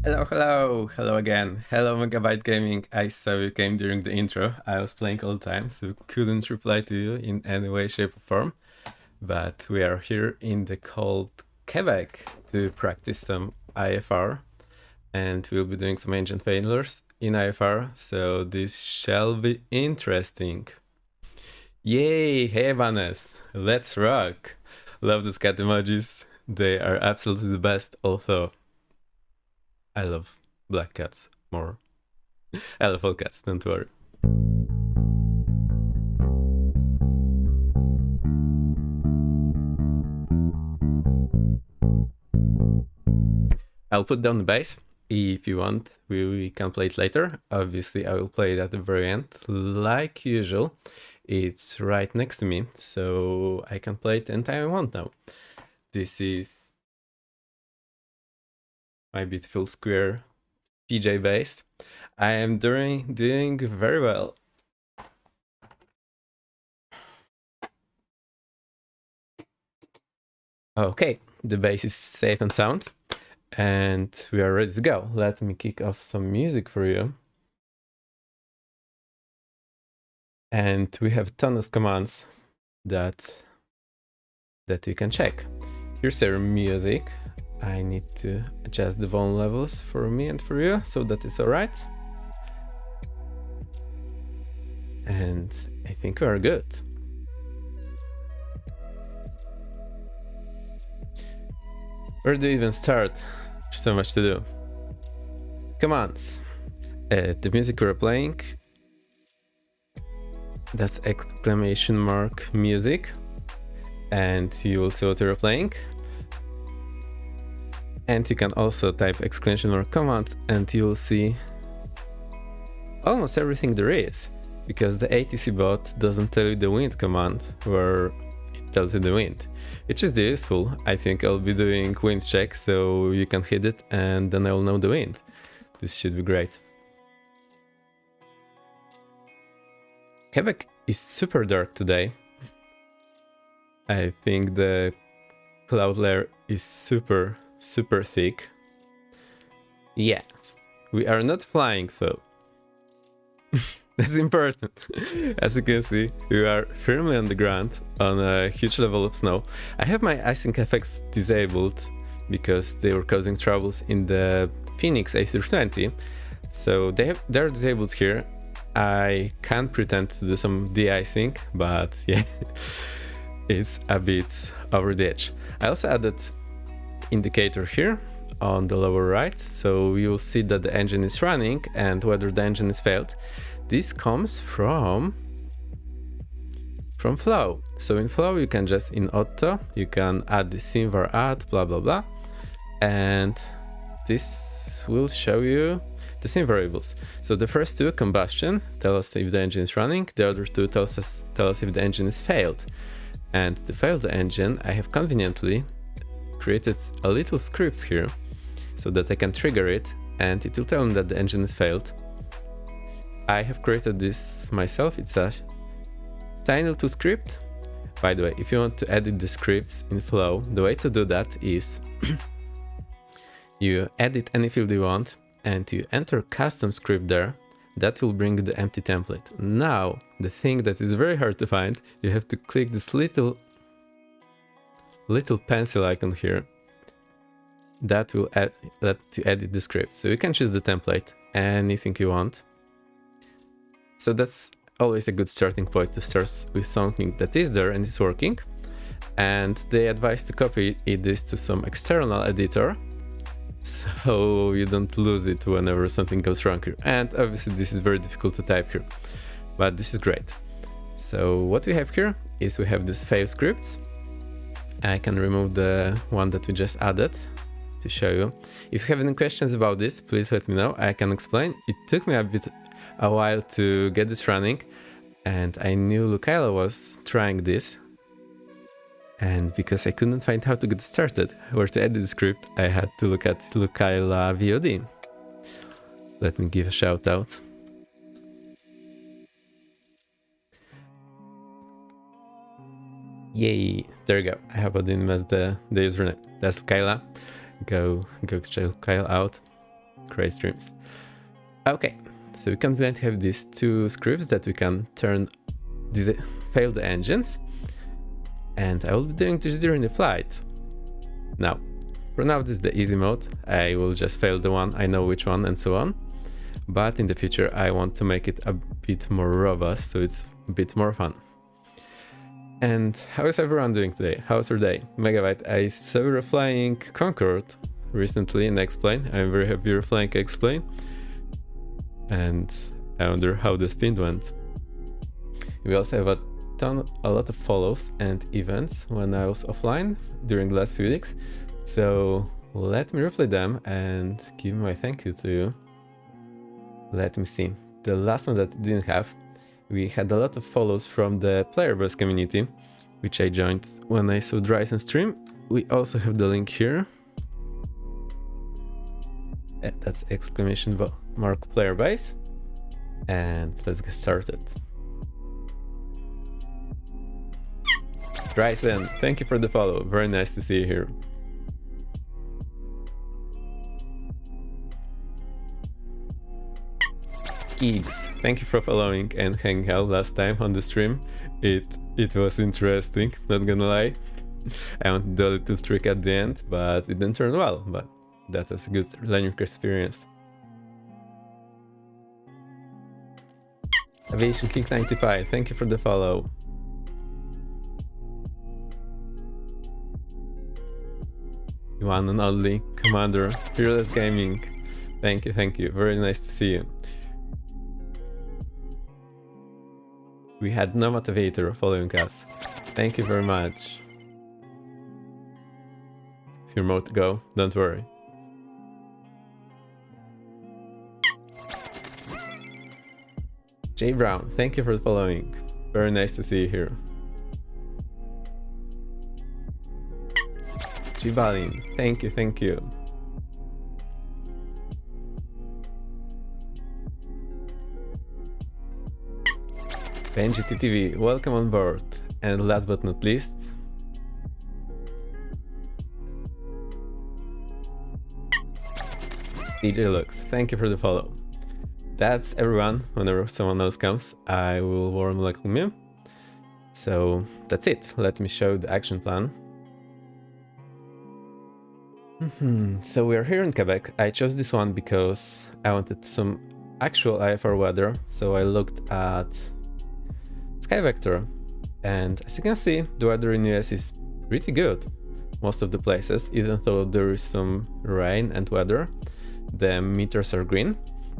Hello again. Hello, Megabyte Gaming. I saw you came during the intro. I was playing all the time, so couldn't reply to you in any way, shape, or form. But we are here in the cold Quebec to practice some IFR, and we'll be doing some ancient failures in IFR, so this shall be interesting. Yay! Hey, Vanes! Let's rock! Love those cat emojis. They are absolutely the best, although I love black cats more. I love all cats, don't worry. I'll put down the bass. If you want, we can play it later. Obviously, I will play it at the very end, like usual. It's right next to me, so I can play it anytime I want now. This is my beautiful square PJ bass. I am doing very well. Okay, the bass is safe and sound, and we are ready to go. Let me kick off some music for you. And we have a ton of commands that you can check. Here's our music. I need to adjust the volume levels for me and for you so that it's all right. And I think we are good. Where do you even start? There's so much to do. Commands. The music we're playing, that's exclamation mark music, and you will see what you're playing. And you can also type exclamation mark commands and you'll see almost everything there is, because the ATC bot doesn't tell you the wind command where it tells you the wind, which is useful. I think I'll be doing wind check so you can hit it and then I'll know the wind. This should be great. Quebec is super dark today. I think the cloud layer is super thick. Yes, we are not flying though. That's important. As you can see, we are firmly on the ground on a huge level of snow. I have my icing effects disabled because they were causing troubles in the Phoenix A320. So they're disabled here. I can pretend to do some de-icing, but yeah, it's a bit over the edge. I also added indicator here on the lower right, so you'll see that the engine is running and whether the engine is failed. This comes from flow. So in flow you can just, in auto, you can add the simvar add blah blah blah, and this will show you the same variables. So the first two, combustion, tell us if the engine is running, the other two tell us if the engine is failed. And to fail the engine, I have conveniently created a little scripts here so that I can trigger it and it will tell me that the engine is failed. I have created this myself. It's a tiny little script. By the way, if you want to edit the scripts in Flow, the way to do that is you edit any field you want and you enter custom script there. That will bring the empty template. Now, the thing that is very hard to find, you have to click this little pencil icon here. That will let you edit the script. So you can choose the template, anything you want. So that's always a good starting point to start with something that is there and is working. And they advise to copy this to some external editor, so you don't lose it whenever something goes wrong here. And obviously this is very difficult to type here, but this is great. So what we have here is we have these fail scripts. I can remove the one that we just added to show you. If you have any questions about this, please let me know. I can explain. It took me a while to get this running, and I knew Lukaila was trying this. And because I couldn't find how to get started, where to edit the script, I had to look at Lukaila VOD. Let me give a shout out. Yay, there you go. I hope I didn't mess the username. That's Lukaila. Go check Lukaila out. Great streams. Okay, so we can then have these two scripts that we can turn these failed engines, and I will be doing this during the flight. Now, for now this is the easy mode. I will just fail the one, I know which one, and so on. But in the future I want to make it a bit more robust, so it's a bit more fun. And how is everyone doing today? How's your day? Megabyte, I saw you were flying Concorde recently in X-Plane. I'm very happy you're flying X-Plane. And I wonder how the spin went. We also have a lot of follows and events when I was offline during the last few weeks. So let me replay them and give my thank you to you. Let me see. The last one that didn't have, we had a lot of follows from the player base community, which I joined when I saw Dryson stream. We also have the link here. That's exclamation mark player base. And let's get started. Dryson, thank you for the follow. Very nice to see you here. Eves, thank you for following and hanging out last time on the stream. It was interesting, not gonna lie. I wanted to do a little trick at the end, but it didn't turn well, but that was a good learning experience. Aviation King 95, thank you for the follow. One and only Commander, Fearless Gaming. Thank you, very nice to see you. We had no motivator following us. Thank you very much. If you're more to go, don't worry. Jay Brown, thank you for following. Very nice to see you here. Jibalin, thank you. Benji TTV, welcome on board. And last but not least, DJ Lux, thank you for the follow. That's everyone. Whenever someone else comes, I will warmly welcome you. So that's it. Let me show the action plan. So we are here in Quebec. I chose this one because I wanted some actual IFR weather. So I looked at Sky Vector, and as you can see, the weather in US is pretty good. Most of the places, even though there is some rain and weather, the meters are green.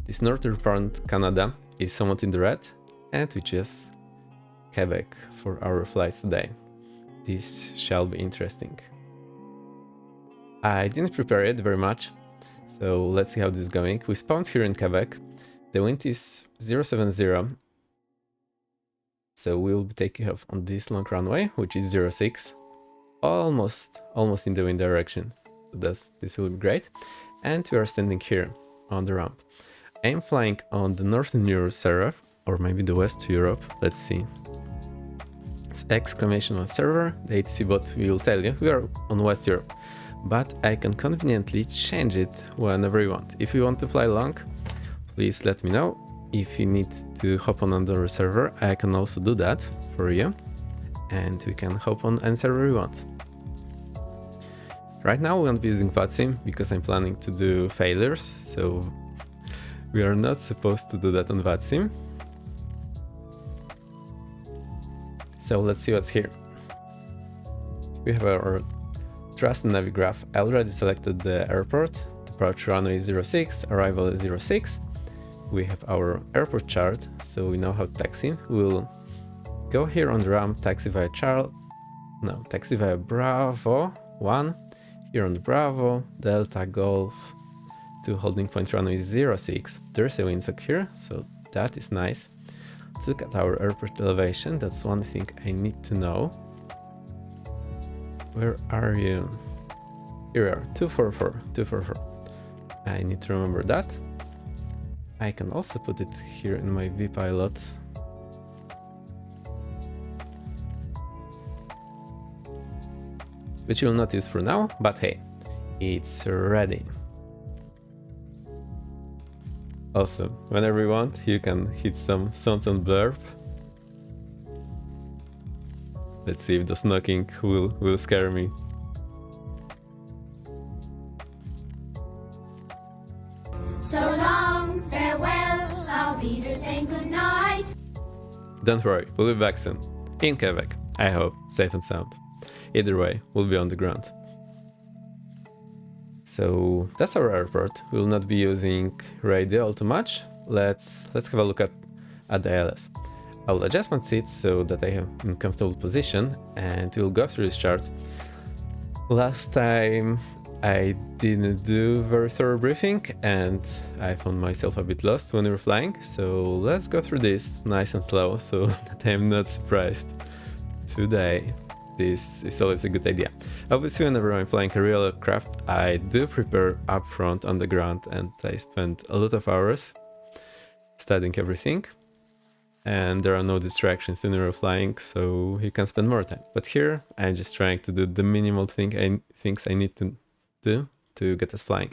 This northern part, Canada, is somewhat in the red, and we choose Quebec for our flights today. This shall be interesting. I didn't prepare it very much, so let's see how this is going. We spawned here in Quebec. The wind is 070. So we will be taking off on this long runway, which is 06, almost in the wind direction. So this will be great. And we are standing here on the ramp. I am flying on the Northern Europe server, or maybe the West Europe. Let's see. It's exclamation on server. The ATC bot will tell you we are on West Europe, but I can conveniently change it whenever you want. If you want to fly long, please let me know. If you need to hop on another server, I can also do that for you, and we can hop on any server we want. Right now we won't be using VATSIM because I'm planning to do failures, so we are not supposed to do that on VATSIM. So let's see what's here. We have our Trust and Navi graph. I already selected the airport. Departure runway is 06, arrival is 06. We have our airport chart, so we know how to taxi. We'll go here on the ramp, taxi via taxi via Bravo 1. Here on the Bravo, Delta Golf to holding point runway 06. There's a windsock here, so that is nice. Let's look at our airport elevation. That's one thing I need to know. Where are you? Here we are, 244. I need to remember that. I can also put it here in my vPilot. Which you will not use for now, but hey, it's ready. Awesome. Whenever you want, you can hit some sounds and blurb. Let's see if the knocking will scare me. So long, farewell, I'll be there saying goodnight. Don't worry, we'll be back soon. In Quebec, I hope, safe and sound. Either way, we'll be on the ground. So that's our airport. We'll not be using radio all too much. Let's have a look at the ALS. I'll adjust my seat so that I am in comfortable position, and we'll go through this chart. Last time I didn't do very thorough briefing and I found myself a bit lost when we were flying, so let's go through this nice and slow so that I'm not surprised. Today, this is always a good idea. Obviously, whenever I'm flying a real aircraft, I do prepare up front on the ground and I spend a lot of hours studying everything. And there are no distractions when you're flying, so you can spend more time. But here, I'm just trying to do the minimal things I need to do to get us flying.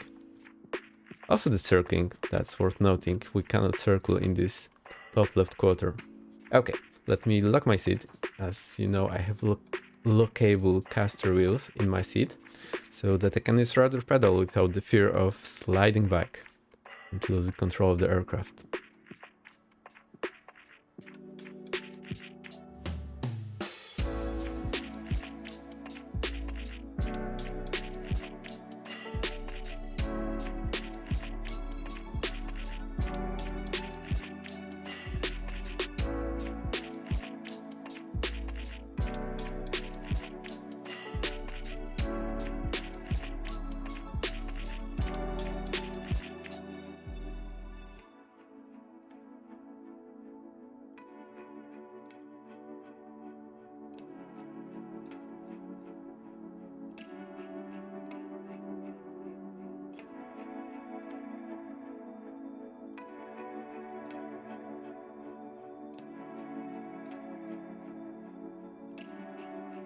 Also the circling, that's worth noting. We cannot circle in this top left quarter. Okay, let me lock my seat. As you know, I have lockable caster wheels in my seat, so that I can use rudder pedal without the fear of sliding back and losing control of the aircraft.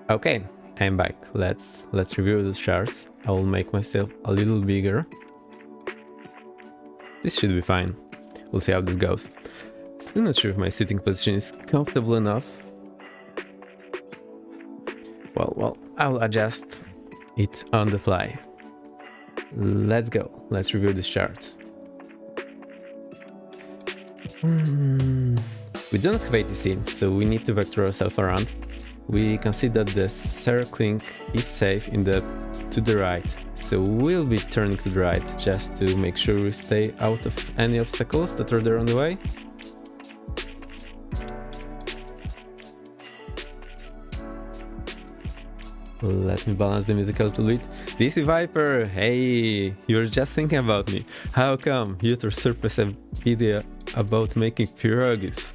Okay, I'm back. Let's review the charts. I will make myself a little bigger. This should be fine. We'll see how this goes. Still not sure if my sitting position is comfortable enough. Well, I'll adjust it on the fly. Let's go. Let's review this chart. We don't have ATC, so we need to vector ourselves around. We can see that the circling is safe to the right, so we'll be turning to the right just to make sure we stay out of any obstacles that are there on the way. Let me balance the music a little bit. DC Viper, hey, you're just thinking about me. How come you surfaced a video about making pierogies?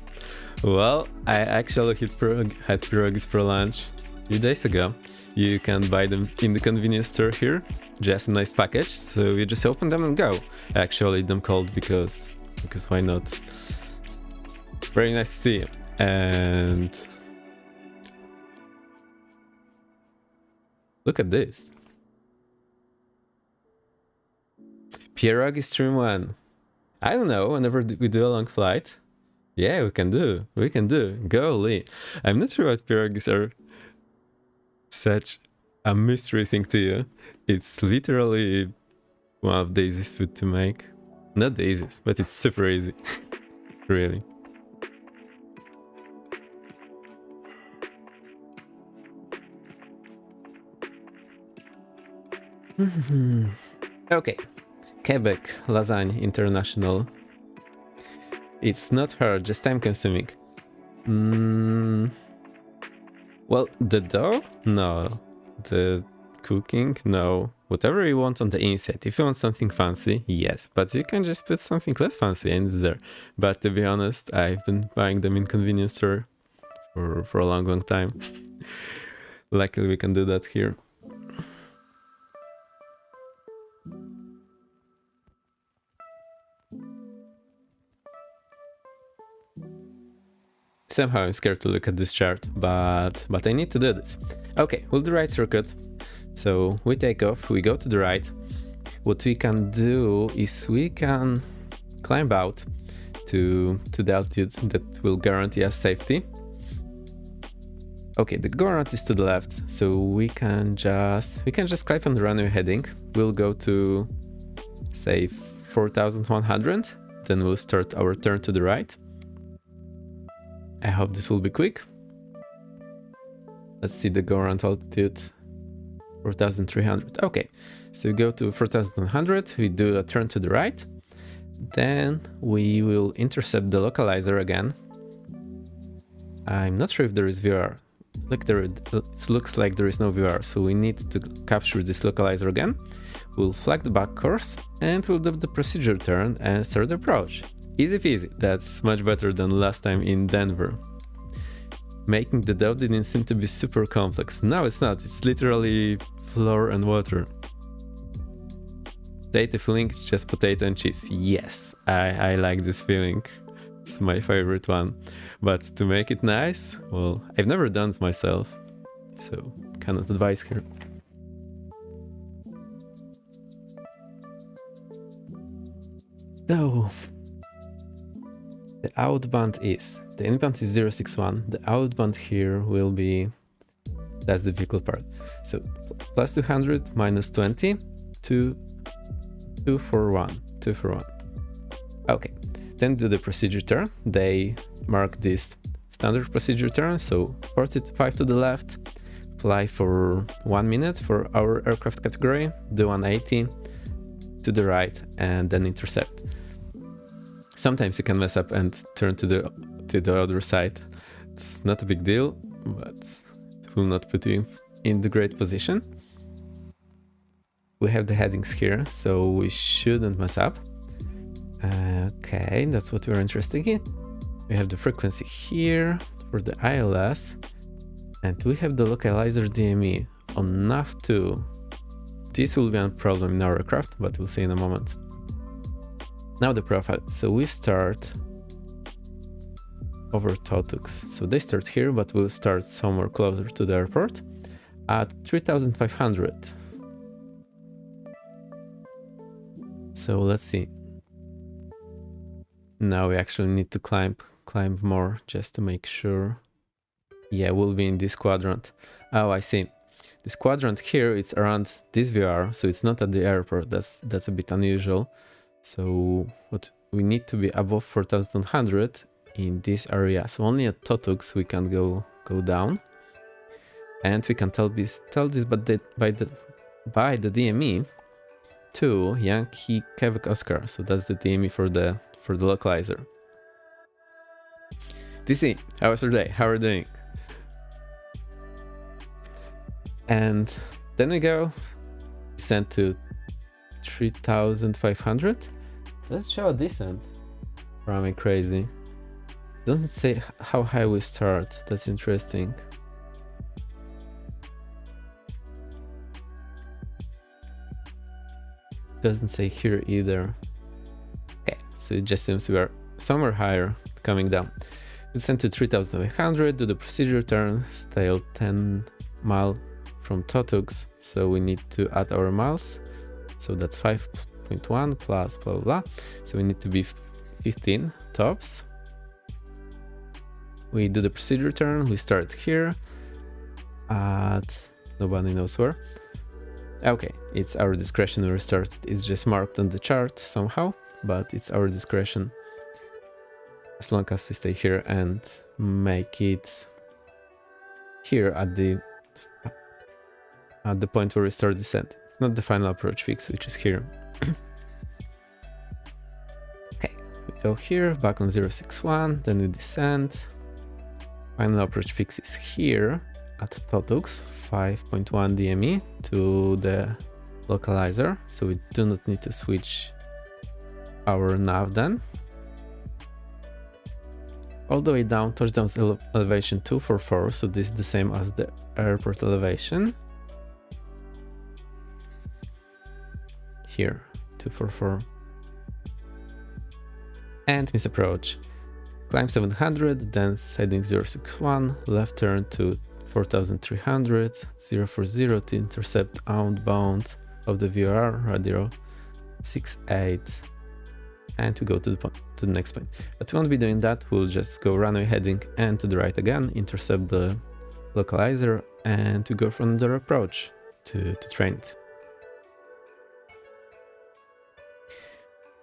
Well, I actually had pierogies for lunch a few days ago. You can buy them in the convenience store here, just a nice package, so you just open them and go. I actually eat them cold because why not? Very nice to see you. And look at this. Pierogi Stream 1. I don't know, whenever we do a long flight. Yeah, we can do. Golly. I'm not sure what pierogies are such a mystery thing to you. It's literally one of the easiest food to make. Not the easiest, but it's super easy. Really. Okay. Quebec Lasagne International. It's not hard, just time consuming. Well, the dough? No. The cooking? No. Whatever you want on the inside. If you want something fancy, yes. But you can just put something less fancy and it's there. But to be honest, I've been buying them in convenience store for a long time. Luckily we can do that here. Somehow I'm scared to look at this chart, but I need to do this. Okay, we'll do right circuit. So we take off, we go to the right. What we can do is we can climb out to the altitude that will guarantee us safety. Okay, the go around is to the left, so we can just climb on the runway heading. We'll go to, say, 4,100, then we'll start our turn to the right. I hope this will be quick. Let's see the go around altitude, 4,300. Okay, so we go to 4,100, we do a turn to the right, then we will intercept the localizer again. I'm not sure if there is VR. Like it looks like there is no VR, so we need to capture this localizer again. We'll flag the back course and we'll do the procedure turn and start the approach. Easy peasy, that's much better than last time in Denver. Making the dough didn't seem to be super complex. No, it's not, it's literally flour and water. Potato filling, just potato and cheese. Yes, I like this filling. It's my favorite one. But to make it nice, well, I've never done it myself, so cannot advise here. So, the outbound is, the inbound is 061, the outbound here will be, that's the vehicle part. So, plus 200 minus 20, 241. Okay, then do the procedure turn. They mark this standard procedure turn, so 45 to the left, fly for 1 minute for our aircraft category, do 180 to the right, and then intercept. Sometimes you can mess up and turn to the other side. It's not a big deal, but it will not put you in the great position. We have the headings here, so we shouldn't mess up. Okay, that's what we're interested in. We have the frequency here for the ILS, and we have the localizer DME on NAV2. This will be a problem in our aircraft, but we'll see in a moment. Now the profile. So we start over Totux. So they start here, but we'll start somewhere closer to the airport at 3,500. So let's see. Now we actually need to climb more just to make sure. Yeah, we'll be in this quadrant. Oh, I see. This quadrant here, it's around this VR, so it's not at the airport. That's a bit unusual. So what we need to be above 4,100 in this area. So only at Totux we can go down, and we can tell this by the DME to Yankee Quebec Oscar. So that's the DME for the localizer. DC, how was your day? How are you doing? And then we go descend to 3,500. Let's show a descent. Or am I crazy? Doesn't say how high we start. That's interesting. Doesn't say here either. Okay, so it just seems we are somewhere higher coming down. Descend to 3,500, do the procedure turn, stay 10 miles from Totux, so we need to add our miles. So that's 5.1 plus blah blah blah. So we need to be 15 tops. We do the procedure turn, we start here at nobody knows where. Okay, it's our discretion to restart. It's just marked on the chart somehow, but it's our discretion as long as we stay here and make it here at the point where we start descent. It's not the final approach fix, which is here. Okay, we go here, back on 061, then we descend. Final approach fix is here at Totux, 5.1 DME to the localizer, so we do not need to switch our nav then. All the way down, touchdown elevation 244, so this is the same as the airport elevation. Here, 244. And miss approach. Climb 700, then heading 061, left turn to 4,300, 040 to intercept outbound of the VR, radio 68. and to go to the next point. But we won't be doing that. We'll just go runway heading and to the right again, intercept the localizer, and to go from the approach to train it.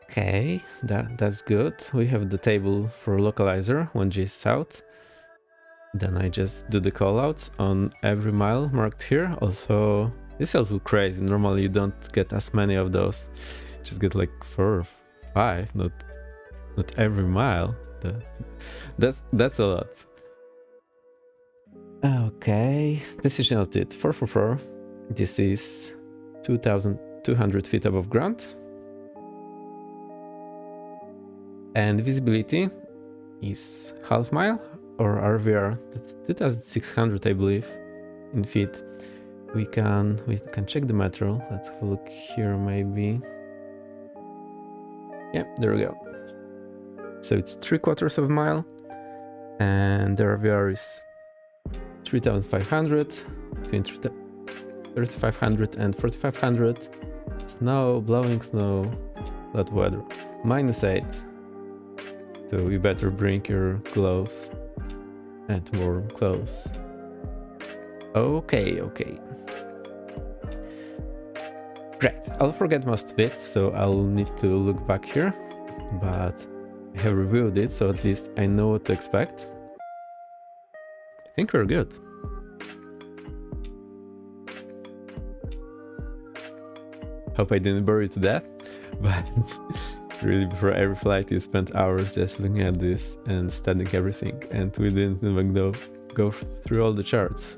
Okay, that's good. We have the table for localizer 1G south. Then I just do the callouts on every mile marked here. Also, this is a little crazy. Normally you don't get as many of those. You just get like 4 or 5, not every mile. That's a lot. Okay, decision altitude 444. This is 2,200 feet above ground. And visibility is half mile, or RVR, that's 2,600 I believe in feet. We can check the metro. Let's have a look here maybe. Yeah, there we go. So it's 3/4 of a mile, and the RVR is 3,500, between 3,500 and 4,500. Snow, blowing snow, that weather. -8. So you better bring your gloves and warm clothes. Okay. Great. I'll forget most of it, so I'll need to look back here. But I have reviewed it, so at least I know what to expect. I think we're good. Hope I didn't bore you to death, but really before every flight you spent hours just looking at this and studying everything, and we didn't even go through all the charts.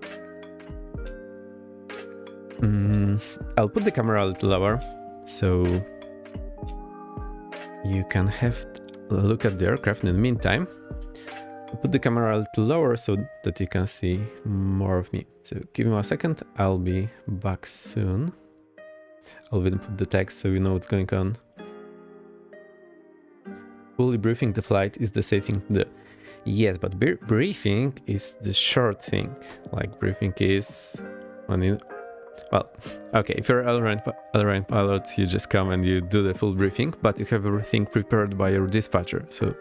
I'll put the camera a little lower so you can have a look at the aircraft in the meantime. I'll put the camera a little lower so that you can see more of me. So give me a second, I'll be back soon. I'll even put the text so you know what's going on. Fully briefing the flight is the safe thing to do. Yes, but briefing is the short thing. Like briefing is when you... Well, okay, if you're an all-around pilot, you just come and you do the full briefing, but you have everything prepared by your dispatcher, so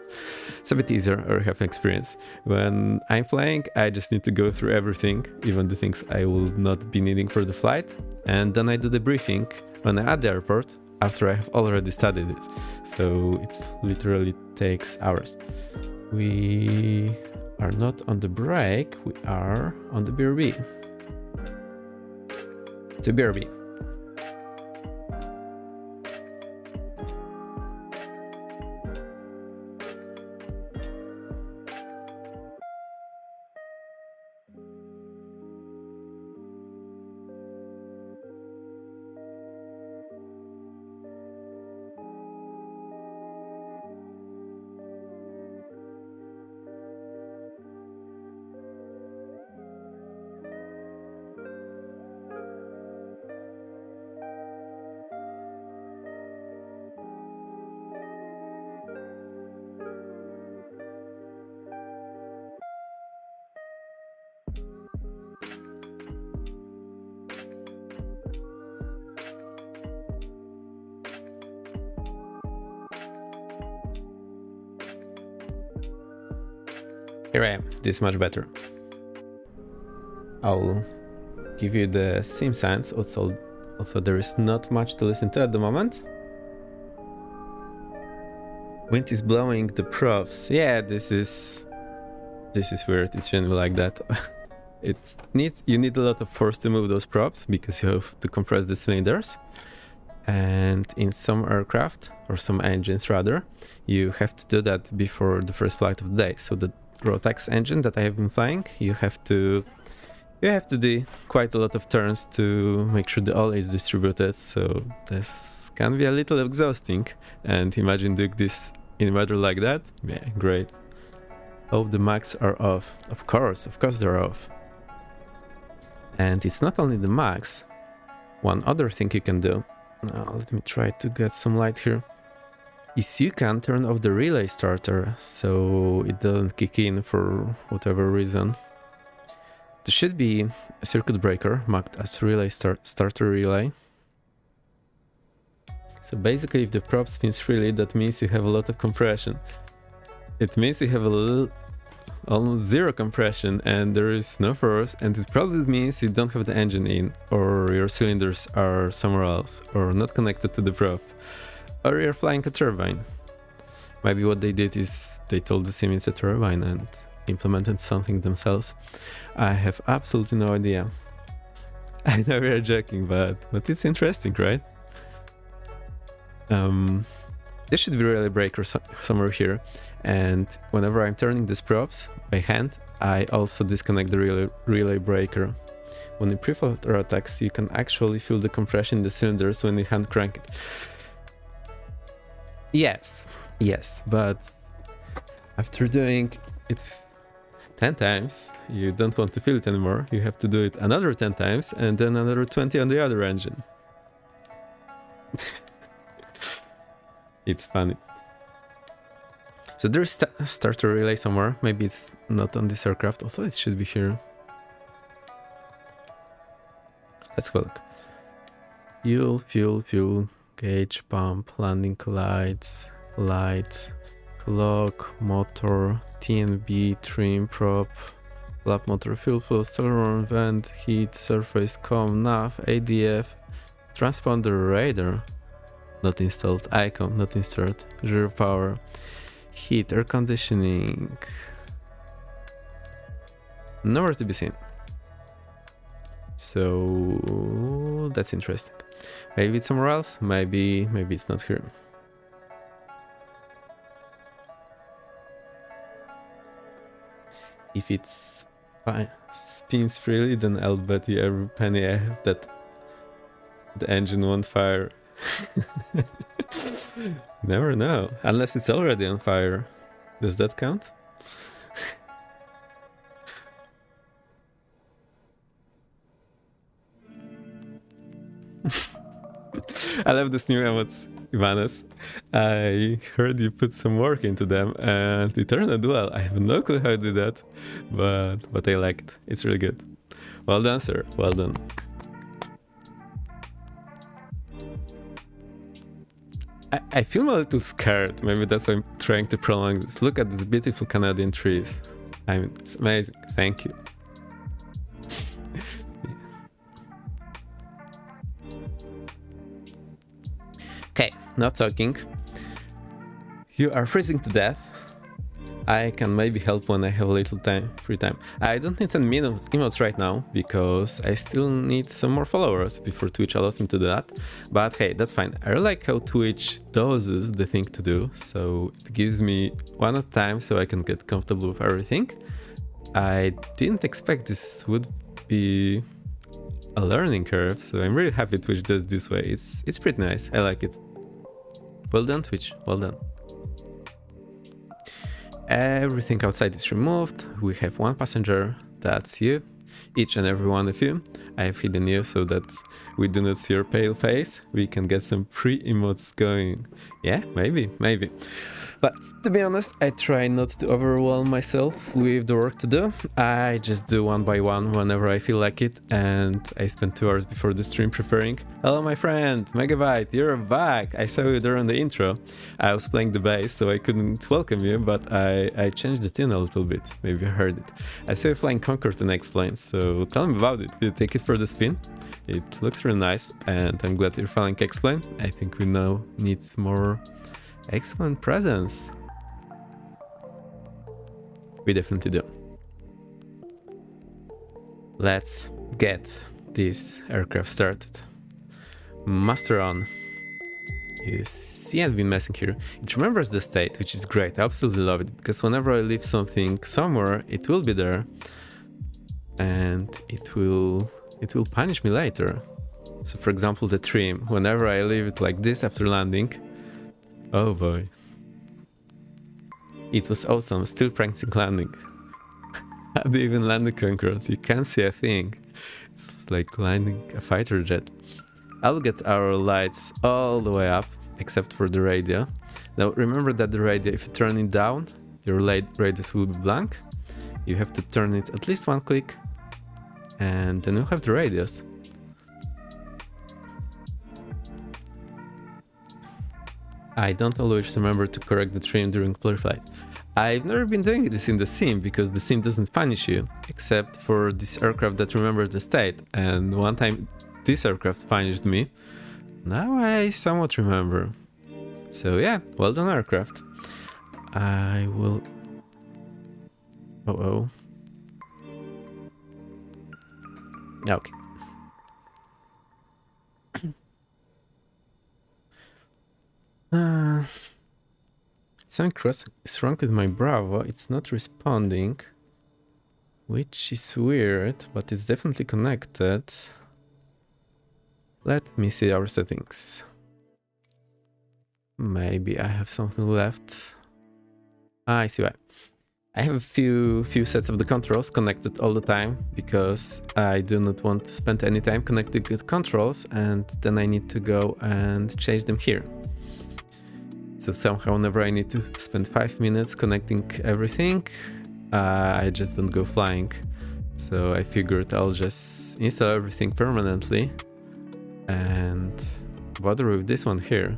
it's a bit easier, or you have experience. When I'm flying, I just need to go through everything, even the things I will not be needing for the flight, and then I do the briefing when I'm at the airport, after I have already studied it. So it literally takes hours. We are not on the brake, we are on the BRB. To BRB. Here I am, this is much better. I'll give you the same signs, also there is not much to listen to at the moment. Wind is blowing the props. Yeah, this is weird, it shouldn't be like that. You need a lot of force to move those props because you have to compress the cylinders. And in some aircraft, or some engines rather, you have to do that before the first flight of the day. So the Rotax engine that I have been flying, you have to do quite a lot of turns to make sure the oil is distributed, so this can be a little exhausting. And imagine doing this in weather like that. Yeah, great. Oh, the max are off. Of course they're off. And it's not only the max. One other thing you can do, now let me try to get some light here, is you can turn off the relay starter so it doesn't kick in for whatever reason. There should be a circuit breaker marked as relay starter relay. So basically, if the prop spins freely, that means you have a lot of compression. It means you have almost zero compression and there is no force, and it probably means you don't have the engine in, or your cylinders are somewhere else, or not connected to the prop, or you're flying a turbine. Maybe what they did is they told the sim it's a turbine and implemented something themselves. I have absolutely no idea. I know we are joking, but it's interesting, right? There should be a relay breaker somewhere here, and whenever I'm turning these props by hand, I also disconnect the relay breaker. When you pre-float or attacks, you can actually feel the compression in the cylinders when you hand crank it. Yes, but after doing it 10 times, you don't want to feel it anymore. You have to do it another 10 times and then another 20 on the other engine. It's funny. So there's a starter relay somewhere. Maybe it's not on this aircraft, although it should be here. Let's go look. Fuel, gauge, pump, landing lights, light, clock, motor, TNB, trim, prop, lap motor, fuel flow, aileron, vent, heat, surface, com, nav, ADF, transponder, radar. Not installed. ICOM, not installed. Rear power. Heat, air conditioning. Nowhere to be seen. So that's interesting. Maybe it's somewhere else. Maybe it's not here. If it spins freely, then I'll bet you every penny I have that the engine won't fire. Never know. Unless it's already on fire. Does that count? I love this new emotes, Ivanes. I heard you put some work into them and it turned out well. I have no clue how to do that, but I like it. It's really good. Well done, sir. Well done. I feel a little scared. Maybe that's why I'm trying to prolong this. Look at these beautiful Canadian trees. I mean, it's amazing. Thank you. Okay, not talking. You are freezing to death. I can maybe help when I have a little free time. I don't need any emotes right now because I still need some more followers before Twitch allows me to do that. But hey, that's fine. I really like how Twitch doses the thing to do, so it gives me one at a time so I can get comfortable with everything. I didn't expect this would be a learning curve, so I'm really happy Twitch does this way. It's pretty nice. I like it. Well done, Twitch. Well done. Everything outside is removed. We have one passenger, that's you. Each and every one of you. I have hidden you so that we do not see your pale face. We can get some pre-emotes going. Yeah, maybe. But to be honest, I try not to overwhelm myself with the work to do. I just do one by one whenever I feel like it, and I spent 2 hours before the stream preparing. Hello my friend, Megabyte, you're back! I saw you there on the intro. I was playing the bass, so I couldn't welcome you, but I changed the tune a little bit. Maybe you heard it. I saw you flying Concord to X-Plane, so tell me about it. Did you take it for the spin? It looks really nice, and I'm glad you're flying X-Plane. I think we now need more excellent presence. We definitely do. Let's get this aircraft started. Master on. You see I've been messing here. It remembers the state, which is great. I absolutely love it, because whenever I leave something somewhere, it will be there. And it will punish me later. So for example, the trim. Whenever I leave it like this after landing, oh boy. It was awesome, still practicing landing. How do you even land the Concorde? You can't see a thing. It's like landing a fighter jet. I'll get our lights all the way up, except for the radio. Now remember that the radio, if you turn it down, your radius will be blank. You have to turn it at least one click, and then you'll have the radius. I don't always remember to correct the trim during player flight. I've never been doing this in the sim because the sim doesn't punish you, except for this aircraft that remembers the state. And one time this aircraft punished me. Now I somewhat remember. So yeah, well done aircraft. I will... Oh. Okay. Something is wrong with my Bravo. It's not responding, which is weird, but it's definitely connected. Let me see our settings. Maybe I have something left. I see why. I have a few sets of the controls connected all the time because I do not want to spend any time connecting the controls and then I need to go and change them here. So somehow whenever I need to spend 5 minutes connecting everything, I just don't go flying. So I figured I'll just install everything permanently and bother with this one here.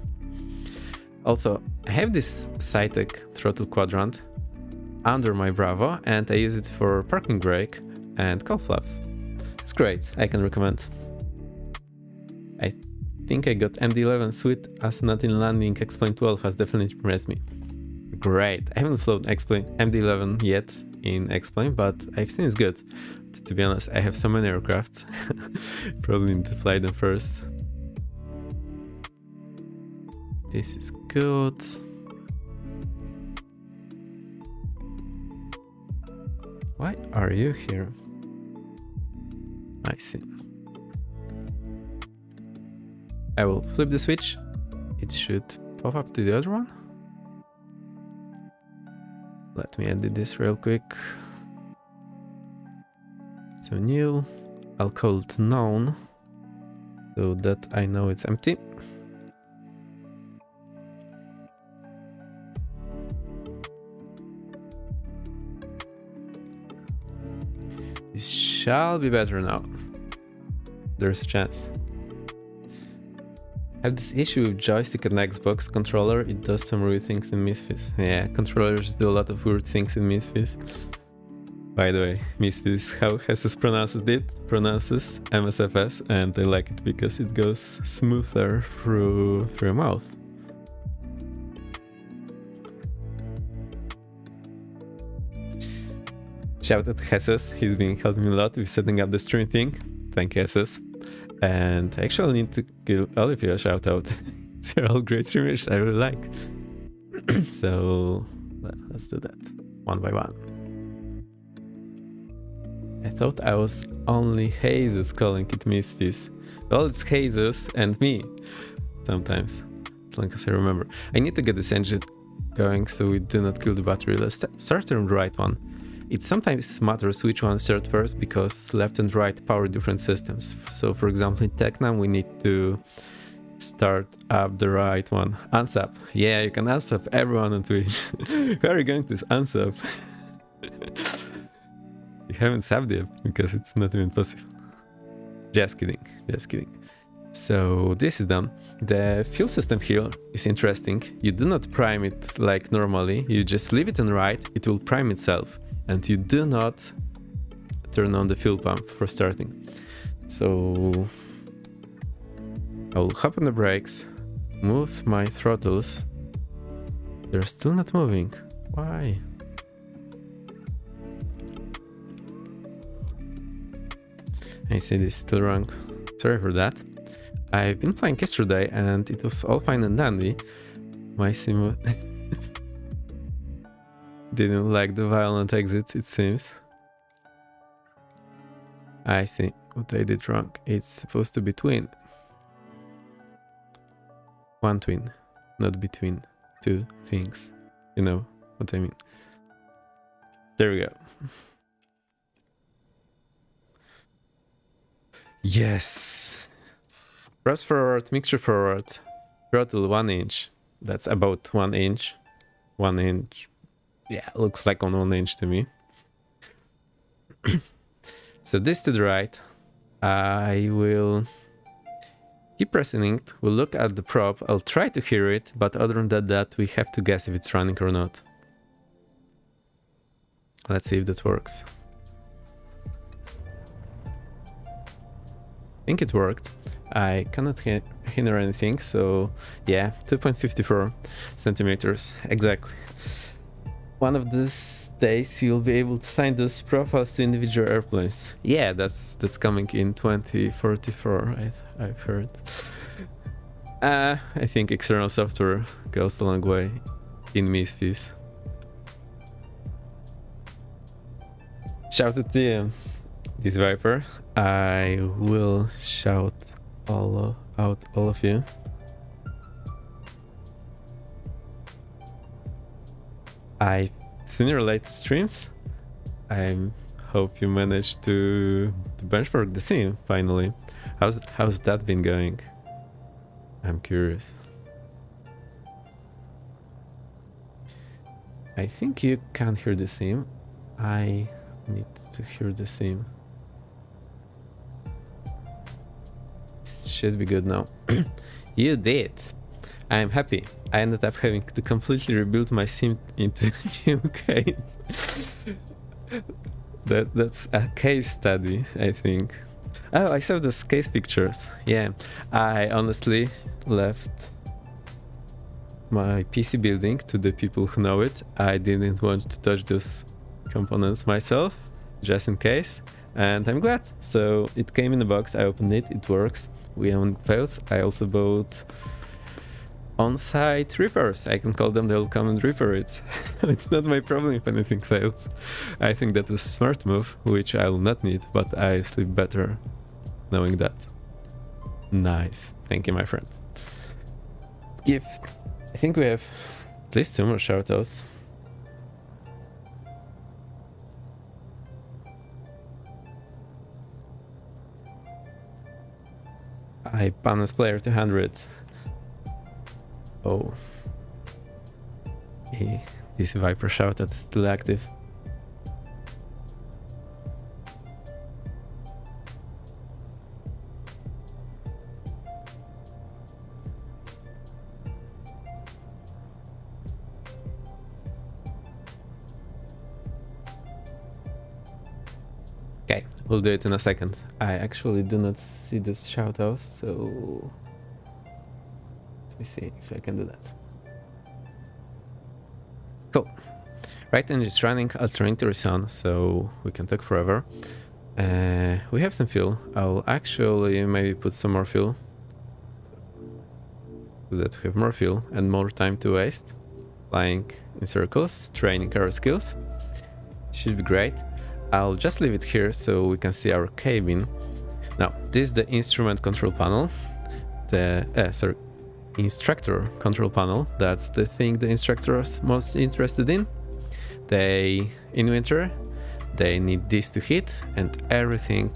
Also, I have this Cytec throttle quadrant under my Bravo and I use it for parking brake and cowl flaps. It's great, I can recommend. I think I got MD-11 sweet as not in landing. X-Plane 12 has definitely impressed me. Great, I haven't flown MD-11 yet in X-Plane, but I've seen it's good. To be honest, I have so many aircrafts. Probably need to fly them first. This is good. Why are you here? I see. I will flip the switch. It should pop up to the other one. Let me edit this real quick. So new, I'll call it known so that I know it's empty. This shall be better now. There's a chance. I have this issue with joystick and Xbox controller. It does some weird things in Misfits. Yeah, controllers do a lot of weird things in Misfits. By the way, Misfits, how Jesus pronounces MSFS, and I like it because it goes smoother through your mouth. Shout out to Jesus, he's been helping me a lot with setting up the stream thing. Thank you, Jesus. And I actually need to give all of you a shout out. You're all great streamers, I really like. So let's do that one by one. I thought I was only Jesus calling it Misfits. Well, it's Jesus and me sometimes, as long as I remember. I need to get this engine going so we do not kill the battery. Let's start on the right one. It sometimes matters which one start first because left and right power different systems. So for example in Tecnam we need to start up the right one. Unsub. Yeah, you can unsub everyone on Twitch. Where are you going to unsub? You haven't subbed yet because it's not even possible. Just kidding, just kidding. So this is done. The fuel system here is interesting. You do not prime it like normally. You just leave it on right, it will prime itself. And you do not turn on the fuel pump for starting. So I will hop on the brakes, move my throttles. They're still not moving. Why? I see this is still wrong. Sorry for that. I've been flying yesterday and it was all fine and dandy. My sim didn't like the violent exit, it seems. I see what I did wrong. It's supposed to be twin. One twin, not between two things. You know what I mean. There we go. Yes. Thrust forward, mixture forward, throttle 1 inch. That's about 1 inch. 1 inch. Yeah, looks like on 1 inch to me. So this to the right. I will Keep pressing it, we'll look at the prop, I'll try to hear it, but other than that we have to guess if it's running or not. Let's see if that works. I think it worked. I cannot hear anything, so yeah, 2.54 centimeters, exactly. One of these days you'll be able to assign those profiles to individual airplanes. Yeah, that's coming in 2044, I've heard. I think external software goes a long way in MISFIs. Shout it to you, this Viper. I will shout out all of you. I've seen your latest streams. I hope you managed to benchmark the sim finally. How's that been going? I'm curious. I think you can hear the sim. I need to hear the sim. Should be good now. You did. I'm happy. I ended up having to completely rebuild my sim into a new case. That's a case study, I think. Oh, I saw those case pictures. Yeah, I honestly left my PC building to the people who know it. I didn't want to touch those components myself, just in case. And I'm glad. So it came in a box, I opened it, it works. We haven't fails. I also bought on-site repairs. I can call them, they'll come and repair it. It's not my problem if anything fails. I think that was a smart move, which I will not need, but I sleep better knowing that. Nice. Thank you, my friend. Gift. I think we have at least 2 more shoutouts. I Panas player 200. Oh. This Viper shoutout is still active. Okay, we'll do it in a second. I actually do not see this shoutouts, so let me see if I can do that. Cool. Right engine is running, alternator is on, so we can talk forever. We have some fuel. I'll actually maybe put some more fuel so that we have more fuel and more time to waste. Flying in circles, training our skills. Should be great. I'll just leave it here so we can see our cabin. Now, this is the instrument control panel. Instructor control panel. That's the thing the instructor is most interested in. In winter, they need this to hit and everything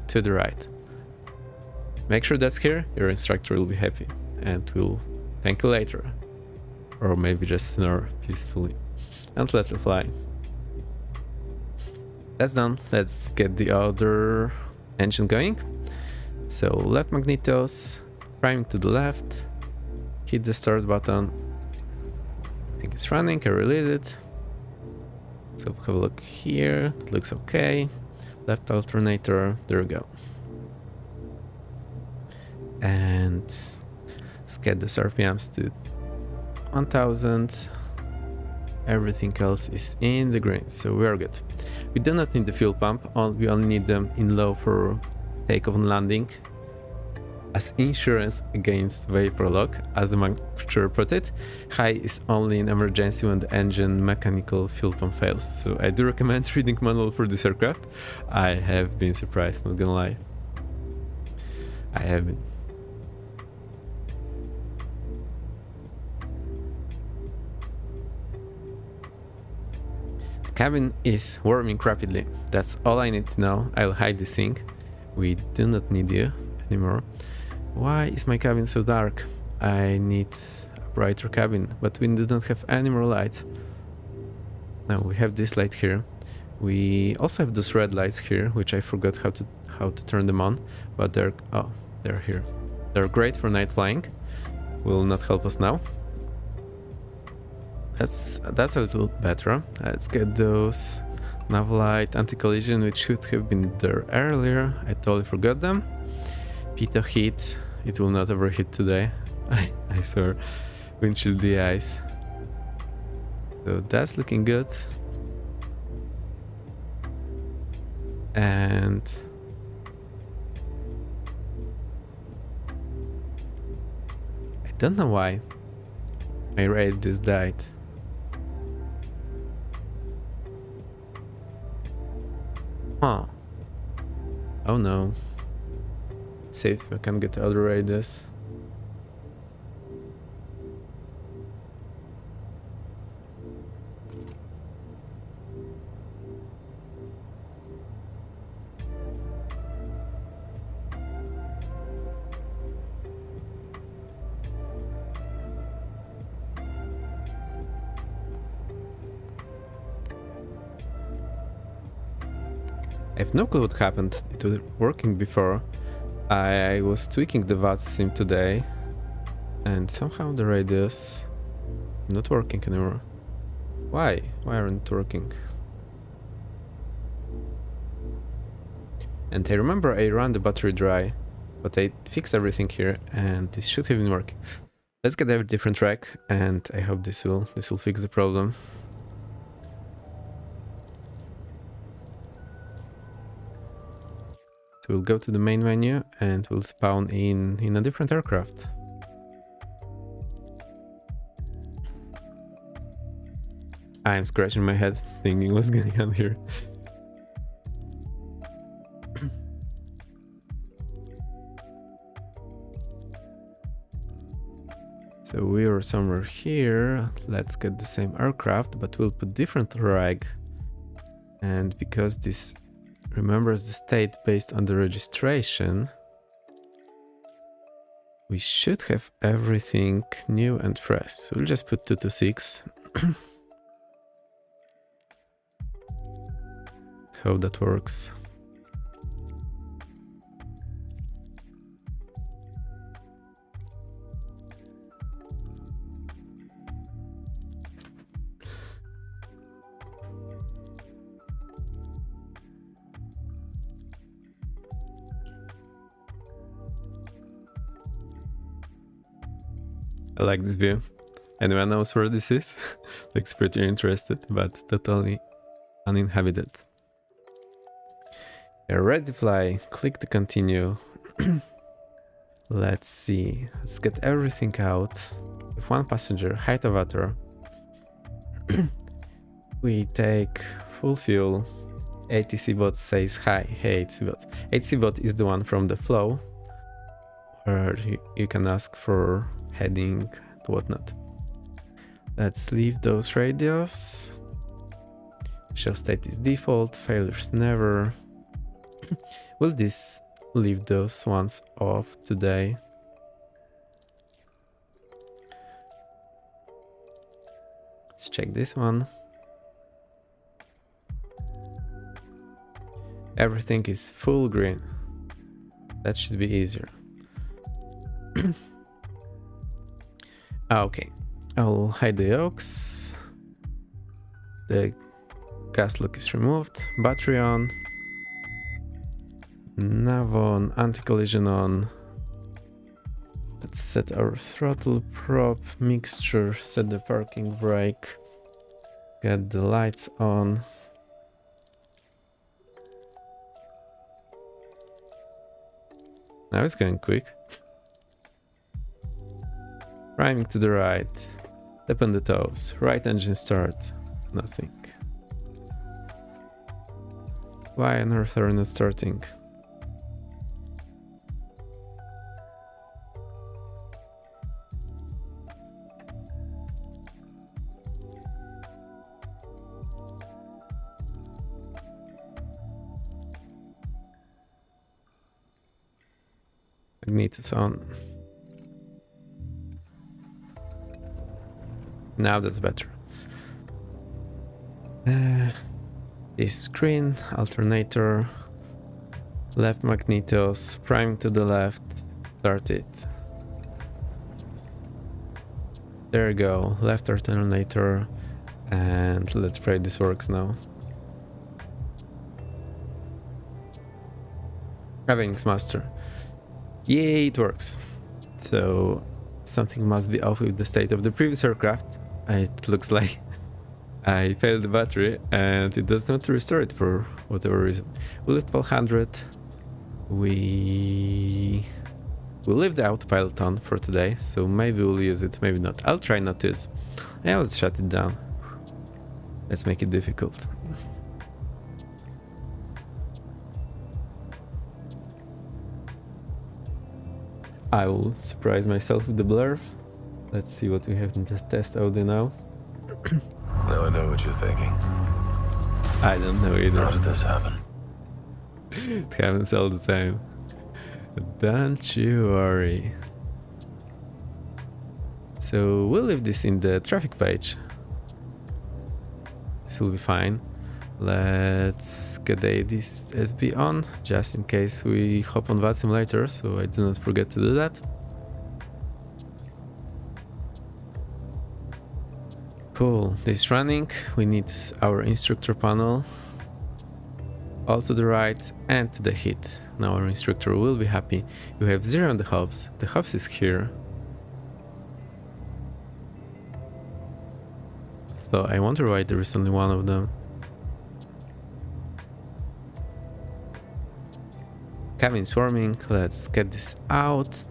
to the right. Make sure that's here, your instructor will be happy and will thank you later. Or maybe just snore peacefully and let it fly. That's done. Let's get the other engine going. So left magnetos, priming to the left, hit the start button. I think it's running, I release it. So have a look here, it looks okay. Left alternator, there we go. And let's get those RPMs to 1000. Everything else is in the green, so we are good. We do not need the fuel pump, we only need them in low for takeoff and landing as insurance against vapor lock, as the manufacturer put it. High is only in emergency when the engine mechanical fuel pump fails. So I do recommend reading manual for this aircraft. I have been surprised, not gonna lie. I have been. Cabin is warming rapidly. That's all I need to know. I'll hide this thing. We do not need you anymore. Why is my cabin so dark? I need a brighter cabin, but we do not have any more lights. Now we have this light here. We also have those red lights here, which I forgot how to turn them on, but they're here. They're great for night flying. Will not help us now. That's a little better. Let's get those Navalite anti-collision, which should have been there earlier. I totally forgot them. Pita heat. It will not overheat today. I swear. Windshield de-ice. So that's looking good. And I don't know why my raid just died. Huh. Oh no. See if I can get other raiders. I have no clue what happened. It was working before. I was tweaking the VAT sim today and somehow the radius not working anymore. Why? Why aren't it working? And I remember I ran the battery dry, but I fixed everything here and this should have been working. Let's get a different track and I hope this will fix the problem. So we'll go to the main menu and we'll spawn in a different aircraft. I'm scratching my head thinking what's going on here. So we are somewhere here. Let's get the same aircraft, but we'll put different rag. And because this remembers the state based on the registration, we should have everything new and fresh. So we'll just put 226. Hope that works. I like this view. Anyone knows where this is? Looks pretty interested, but totally uninhabited. You're ready to fly. Click to continue. Let's see. Let's get everything out. With one passenger, height of water. We take full fuel. ATC bot says hi. Hey, ATC bot. ATC bot is the one from the flow, where you can ask for heading and whatnot. Let's leave those radios. Show state is default, failures never. Will this leave those ones off today? Let's check this one. Everything is full green. That should be easier. Okay, I'll hide the yokes. The gas lock is removed. Battery on. Nav on. Anti-collision on. Let's set our throttle prop mixture. Set the parking brake. Get the lights on. Now it's going quick. Priming to the right. Step on the toes. Right engine start. Nothing. Why on earth are we not starting? Magnetos on. Now that's better. This screen, alternator, left magnetos, prime to the left, Start it. There you go. Left alternator. And let's pray this works now. Havings master. Yay, it works. So something must be off with the state of the previous aircraft. It looks like I failed the battery and it does not restore it for whatever reason. We'll at 1200. We will leave the autopilot on for today, so maybe we'll use it, maybe not. I'll try not to use. Yeah, let's shut it down. Let's make it difficult. I will surprise myself with the blurb. Let's see what we have in this test audio now. Now I know what you're thinking. I don't know either. How did this happen? It happens all the time. Don't you worry. So we'll leave this in the traffic page. This will be fine. Let's get the SB on, just in case we hop on that simulator, so I do not forget to do that. Cool, this is running. We need our instructor panel. All to the right and to the hit. Now our instructor will be happy. You have 0 on the hubs. The hubs is here. So I wonder why there is only one of them. Cabin's warming. Let's get this out.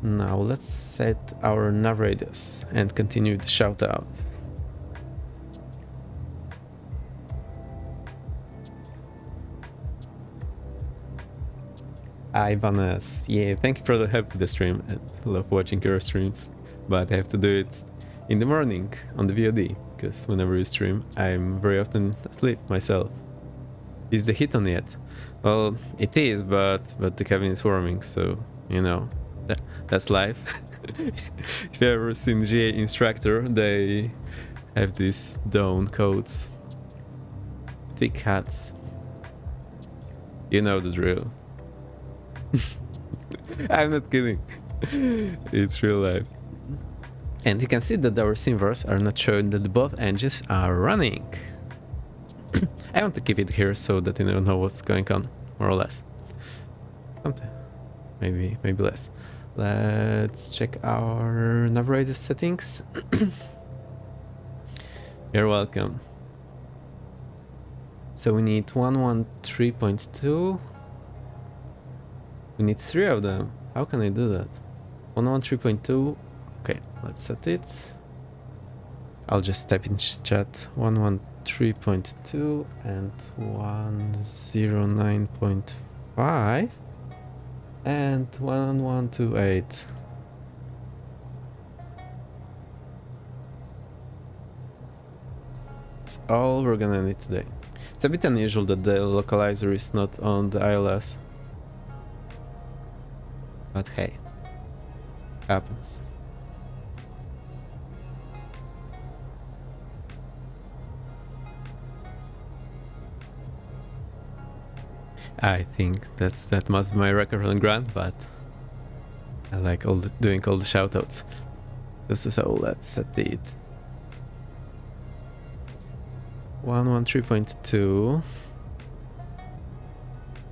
Now let's set our nav radius and continue the shout out. Ivanes, yeah, thank you for the help with the stream. I love watching your streams, but I have to do it in the morning on the VOD, because whenever you stream, I'm very often asleep myself. Is the heat on yet? Well, it is, but the cabin is warming, so, you know, that's life. If you've ever seen GA Instructor, they have these down coats. Thick hats. You know the drill. I'm not kidding. It's real life. And you can see that our simvars are not showing that both engines are running. I want to keep it here so that you don't know what's going on, more or less. Something. Maybe less. Let's check our nav radius settings. You're welcome. So we need 113.2. We need 3 of them. How can I do that? 113.2. Okay, let's set it. I'll just type in chat 113.2 and 109.5 and 1128. That's all we're gonna need today. It's a bit unusual that the localizer is not on the ILS. But hey, happens. I think that must be my record on Grand, but I like doing all the shoutouts. So let's set it 113.2.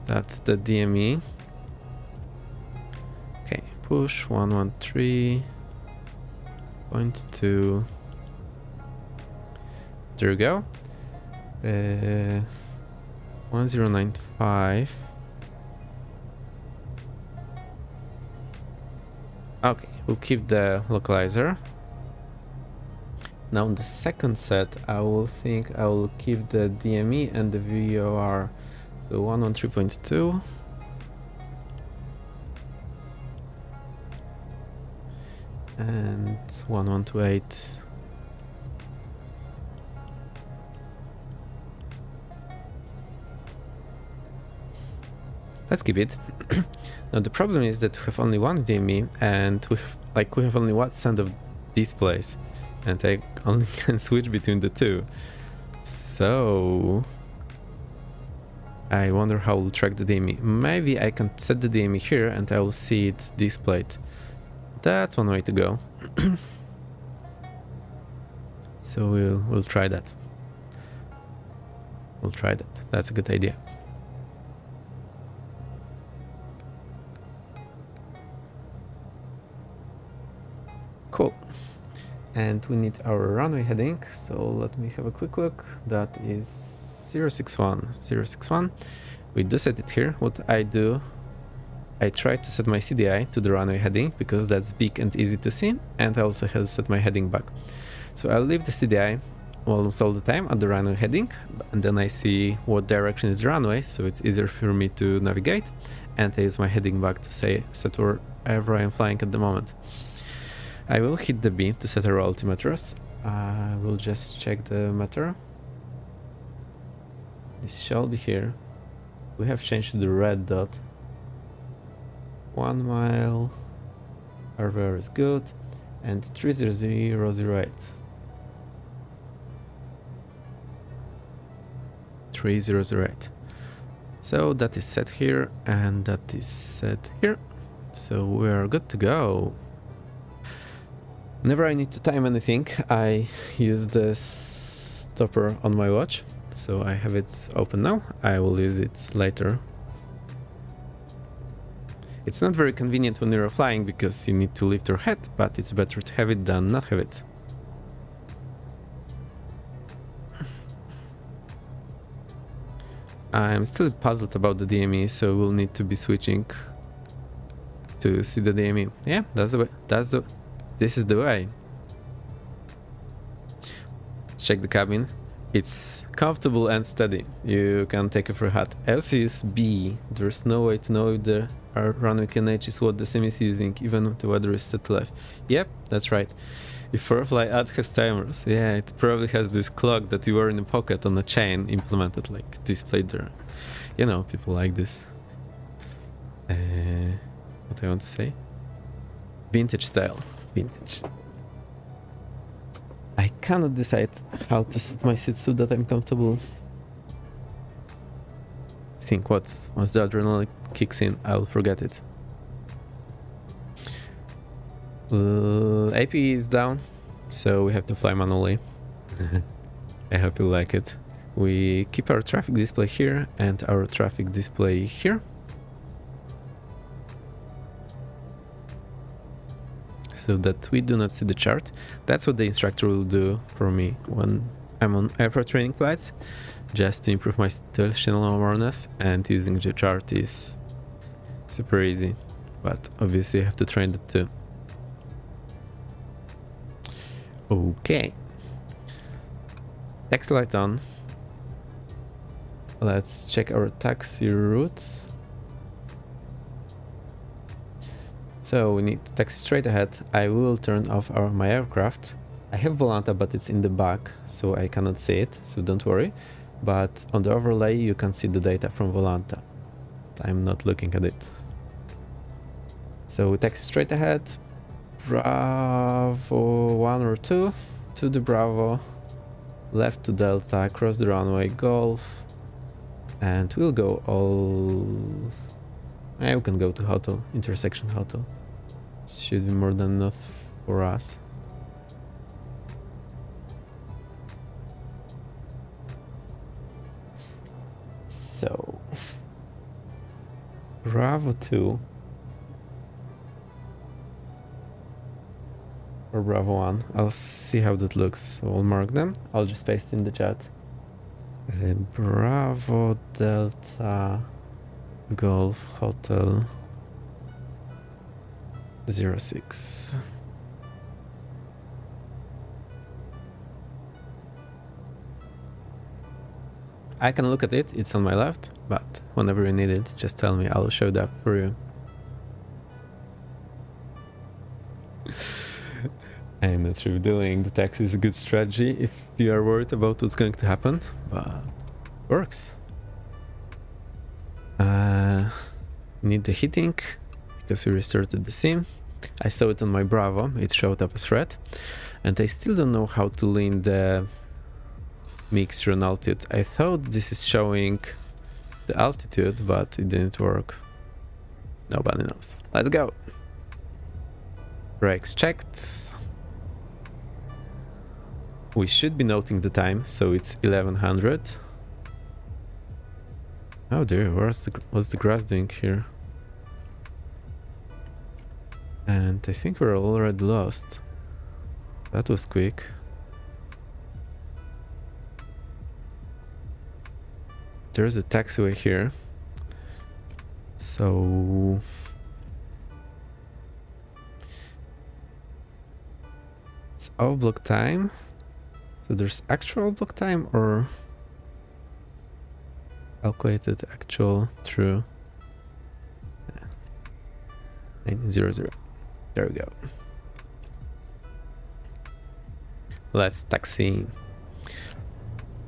That's the DME. Okay, push 113.2. There we go. 1095. Okay, we'll keep the localizer. Now on the second set, I will keep the DME and the VOR. So 113.2. And 1128. Let's keep it. Now the problem is that we have only one DME and we have only one set of displays, and I only can switch between the two. So I wonder how we'll track the DME. Maybe I can set the DME here and I will see it displayed. That's one way to go. So we'll try that. We'll try that. That's a good idea. Cool. And we need our runway heading. So let me have a quick look. That is 061. 061. We do set it here. What I do, I try to set my CDI to the runway heading because that's big and easy to see. And I also have set my heading back. So I'll leave the CDI almost all the time at the runway heading, and then I see what direction is the runway, so it's easier for me to navigate, and I use my heading back to set wherever I am flying at the moment. I will hit the B to set our altimeters. We'll just check the meter. This shall be here. We have changed the red dot. 1 mile. IFR is good, and 30008. 3008. So that is set here and that is set here. So we're good to go. Whenever I need to time anything, I use the stopper on my watch. So I have it open now. I will use it later. It's not very convenient when you're flying because you need to lift your head, but it's better to have it than not have it. I'm still puzzled about the DME, so we'll need to be switching to see the DME. Yeah, that's the way. This is the way. Let's check the cabin. It's comfortable and steady. You can take off your hat. I also use B. There's no way to know if the runway KNH is what the sim is using, even if the weather is set to left. Yep, that's right. If Firefly ad has timers, yeah, it probably has this clock that you wear in a pocket on a chain implemented, like displayed there. You know, people like this. What I want to say? Vintage style. Vintage. I cannot decide how to set my seat so that I'm comfortable. I think once the adrenaline kicks in, I'll forget it. AP is down, so we have to fly manually. I hope you like it. We keep our traffic display here and our traffic display here. So that we do not see the chart. That's what the instructor will do for me when I'm on IFR training flights, just to improve my situational awareness, and using the chart is super easy, but obviously I have to train that too. Okay. Taxi light on. Let's check our taxi routes. So we need to taxi straight ahead. I will turn off my aircraft. I have Volanta, but it's in the back, so I cannot see it, so don't worry. But on the overlay you can see the data from Volanta. I'm not looking at it. So we taxi straight ahead. Bravo 1 or 2 to the Bravo, left to Delta, cross the runway, Golf, and we'll go all... we can go to hotel, intersection hotel. This should be more than enough for us. So Bravo 2 or Bravo 1. I'll see how that looks. So I'll mark them. I'll just paste in the chat. The Bravo Delta Golf Hotel 06. I can look at it, it's on my left, but whenever you need it, just tell me, I'll show that for you. I'm not sure if doing the taxi is a good strategy if you are worried about what's going to happen, but it works. Need the heating because we restarted the sim. I saw it on my Bravo, it showed up as red, and I still don't know how to lean the mixture and altitude. I thought this is showing the altitude, but it didn't work. Nobody knows. Let's go. Brakes checked. We should be noting the time, so it's 1100. Oh dear, what's the grass doing here? And I think we're already lost. That was quick. There's a taxiway here. So it's all block time. So there's actual block time or calculated actual true. 900. There we go. Let's taxi.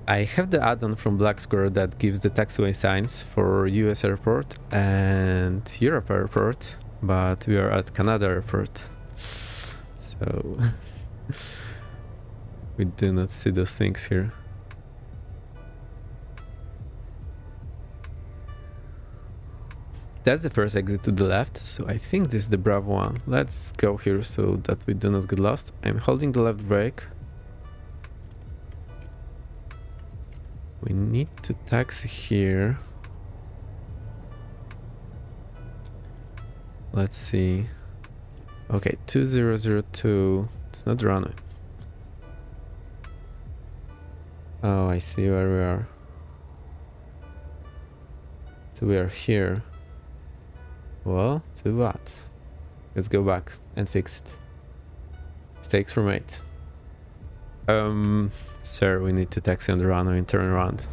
I have the add-on from Black Square that gives the taxiway signs for US airport and Europe airport, but we are at Canada airport, so we do not see those things here. That's the first exit to the left, so I think this is the Bravo one. Let's go here so that we do not get lost. I'm holding the left brake. We need to taxi here. Let's see. Okay, 2002. It's not the runway. Oh, I see where we are. So we are here. Well, so what? Let's go back and fix it. Mistakes were made. Sir, we need to taxi on the runway and turn around.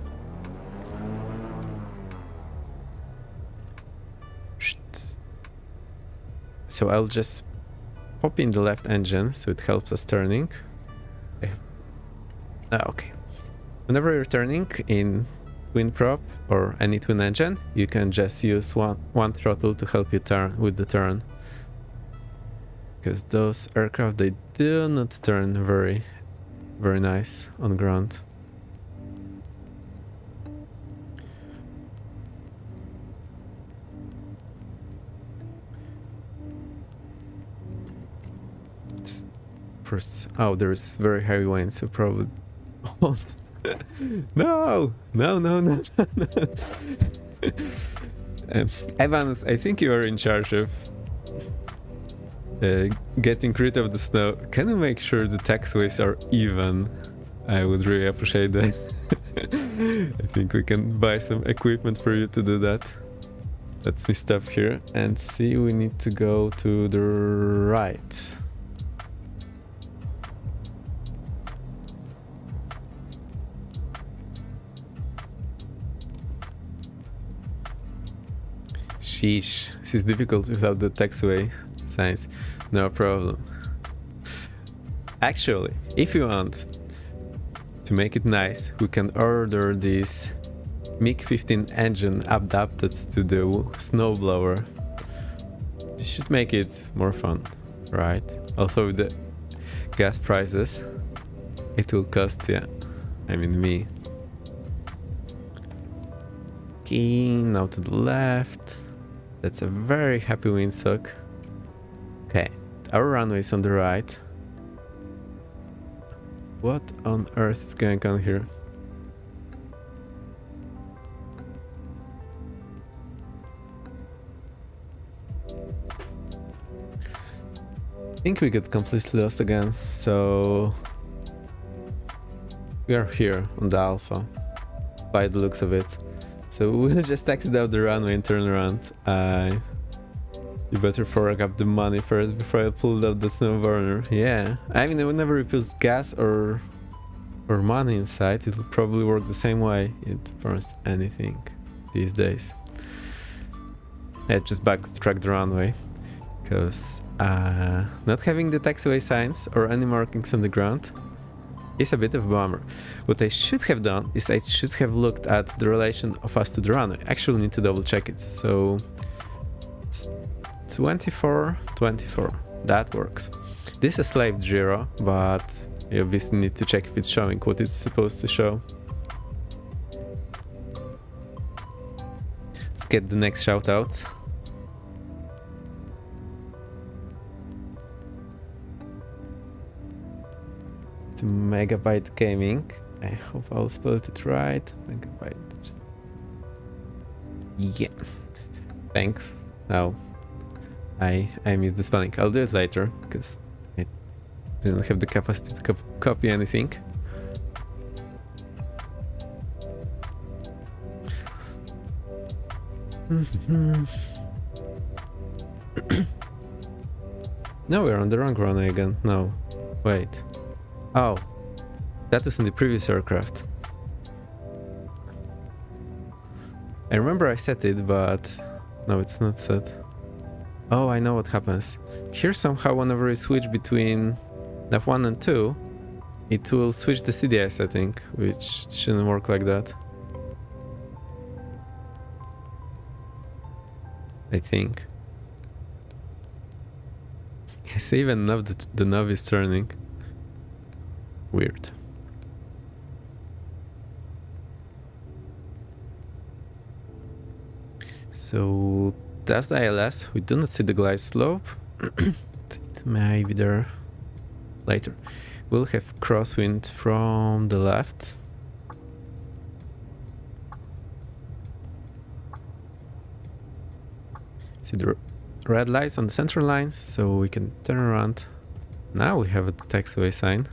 So I'll just pop in the left engine so it helps us turning. Okay. Whenever you're turning in twin prop or any twin engine, you can just use one throttle to help you turn with the turn. Because those aircraft, they do not turn very nice on ground. First, oh, there's very heavy wind, so probably. No. Evans, I think you are in charge of getting rid of the snow. Can you make sure the taxiways are even? I would really appreciate that. I think we can buy some equipment for you to do that. Let me stop here and see. We need to go to the right. Sheesh, this is difficult without the taxiway signs. No problem. Actually, if you want to make it nice, we can order this MiG-15 engine adapted to the snowblower. This should make it more fun, right? Also with the gas prices, it will cost, yeah, I mean me. Okay, now to the left. That's a very happy windsock. Okay, our runway is on the right. What on earth is going on here? I think we get completely lost again, so we are here on the Alpha, by the looks of it. So we'll just exit out the runway and turn around. You better fork up the money first before I pull out the snow burner. Yeah, I mean, whenever you put gas or money inside, it will probably work the same way. It burns anything these days. Yeah, just backtrack the runway, because not having the taxiway signs or any markings on the ground is a bit of a bummer. What I should have done is I should have looked at the relation of us to the runway. Actually need to double check it. So it's 24-24. That works. This is a slave gyro, but you obviously need to check if it's showing what it's supposed to show. Let's get the next shout out. To Megabyte Gaming. I hope I'll spell it right. Megabyte. Yeah. Thanks. Oh. I missed the spelling. I'll do it later because I didn't have the capacity to copy anything. No, we're on the wrong runway again. No. Wait. Oh. That was in the previous aircraft. I remember I set it, but no, it's not set. Oh, I know what happens. Here somehow whenever we switch between nav 1 and 2, it will switch the CDI setting, which shouldn't work like that. I think. I say even now that the nav is turning. Weird. So that's the ILS. We do not see the glide slope. It may be there later. We'll have crosswind from the left. See the red lights on the center line, so we can turn around. Now we have a taxiway sign.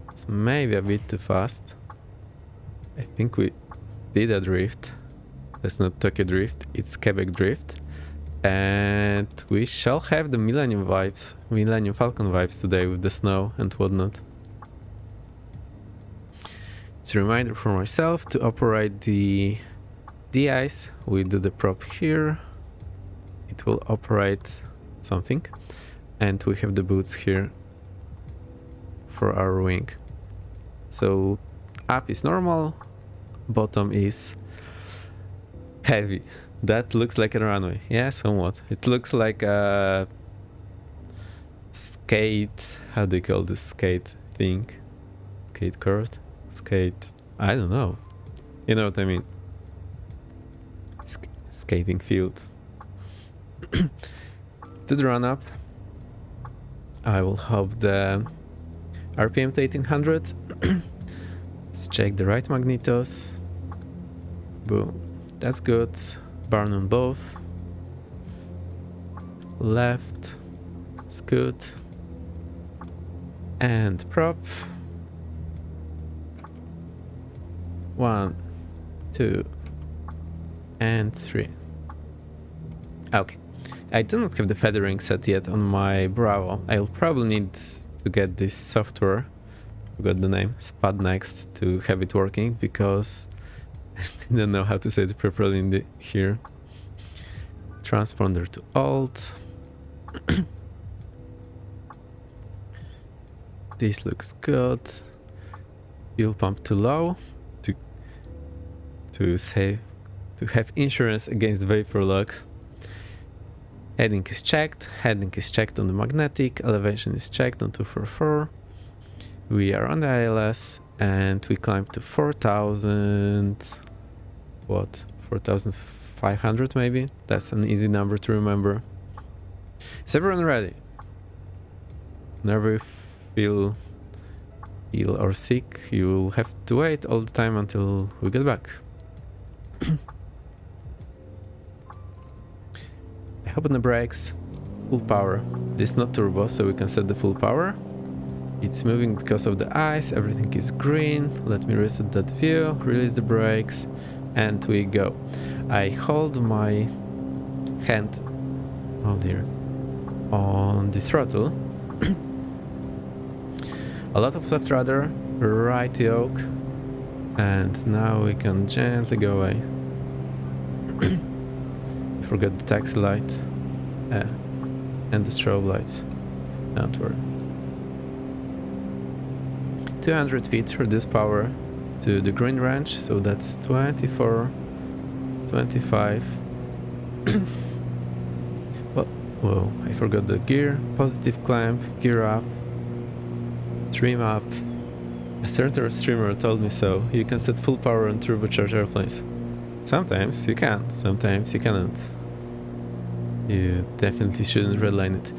It's maybe a bit too fast. I think we did a drift. That's not Tokyo Drift, it's Quebec Drift. And we shall have the Millennium vibes, Millennium Falcon vibes today with the snow and whatnot. It's a reminder for myself to operate the de-ice. We do the prop here. It will operate something. And we have the boots here for our wing. So up is normal, bottom is heavy. That looks like a runway. Yeah, somewhat. It looks like a skate. How do you call this skate thing? Skate court? Skate. I don't know. You know what I mean? Skating field. To the run up, I will have the RPM to 1800. Let's check the right magnetos. Boom. That's good. Burn on both. Left. It's good. And prop. 1, 2, and 3. Okay. I do not have the feathering set yet on my Bravo. I'll probably need to get this software, I got the name, Spud Next, to have it working, because I still don't know how to say it properly in here. Transponder to Alt. This looks good. Fuel pump to low to have insurance against vapor lock. Heading is checked. Heading is checked on the magnetic. Elevation is checked on 244. We are on the ILS and we climb to 4,000. What? 4,500 maybe? That's an easy number to remember. Is everyone ready? Whenever you feel ill or sick, you'll have to wait all the time until we get back. I open the brakes, full power. This is not turbo, so we can set the full power. It's moving because of the ice, everything is green. Let me reset that view, release the brakes, and we go. I hold my hand, oh dear, on the throttle. A lot of left rudder, right yoke, and now we can gently go away. Forget the taxi light and the strobe lights. Don't worry. 200 feet, reduce power to the green range, so that's 24, 25. Whoa, I forgot the gear. Positive climb, gear up, trim up, A certain streamer told me so. You can set full power on turbocharged airplanes. Sometimes you can, sometimes you cannot. You definitely shouldn't redline it.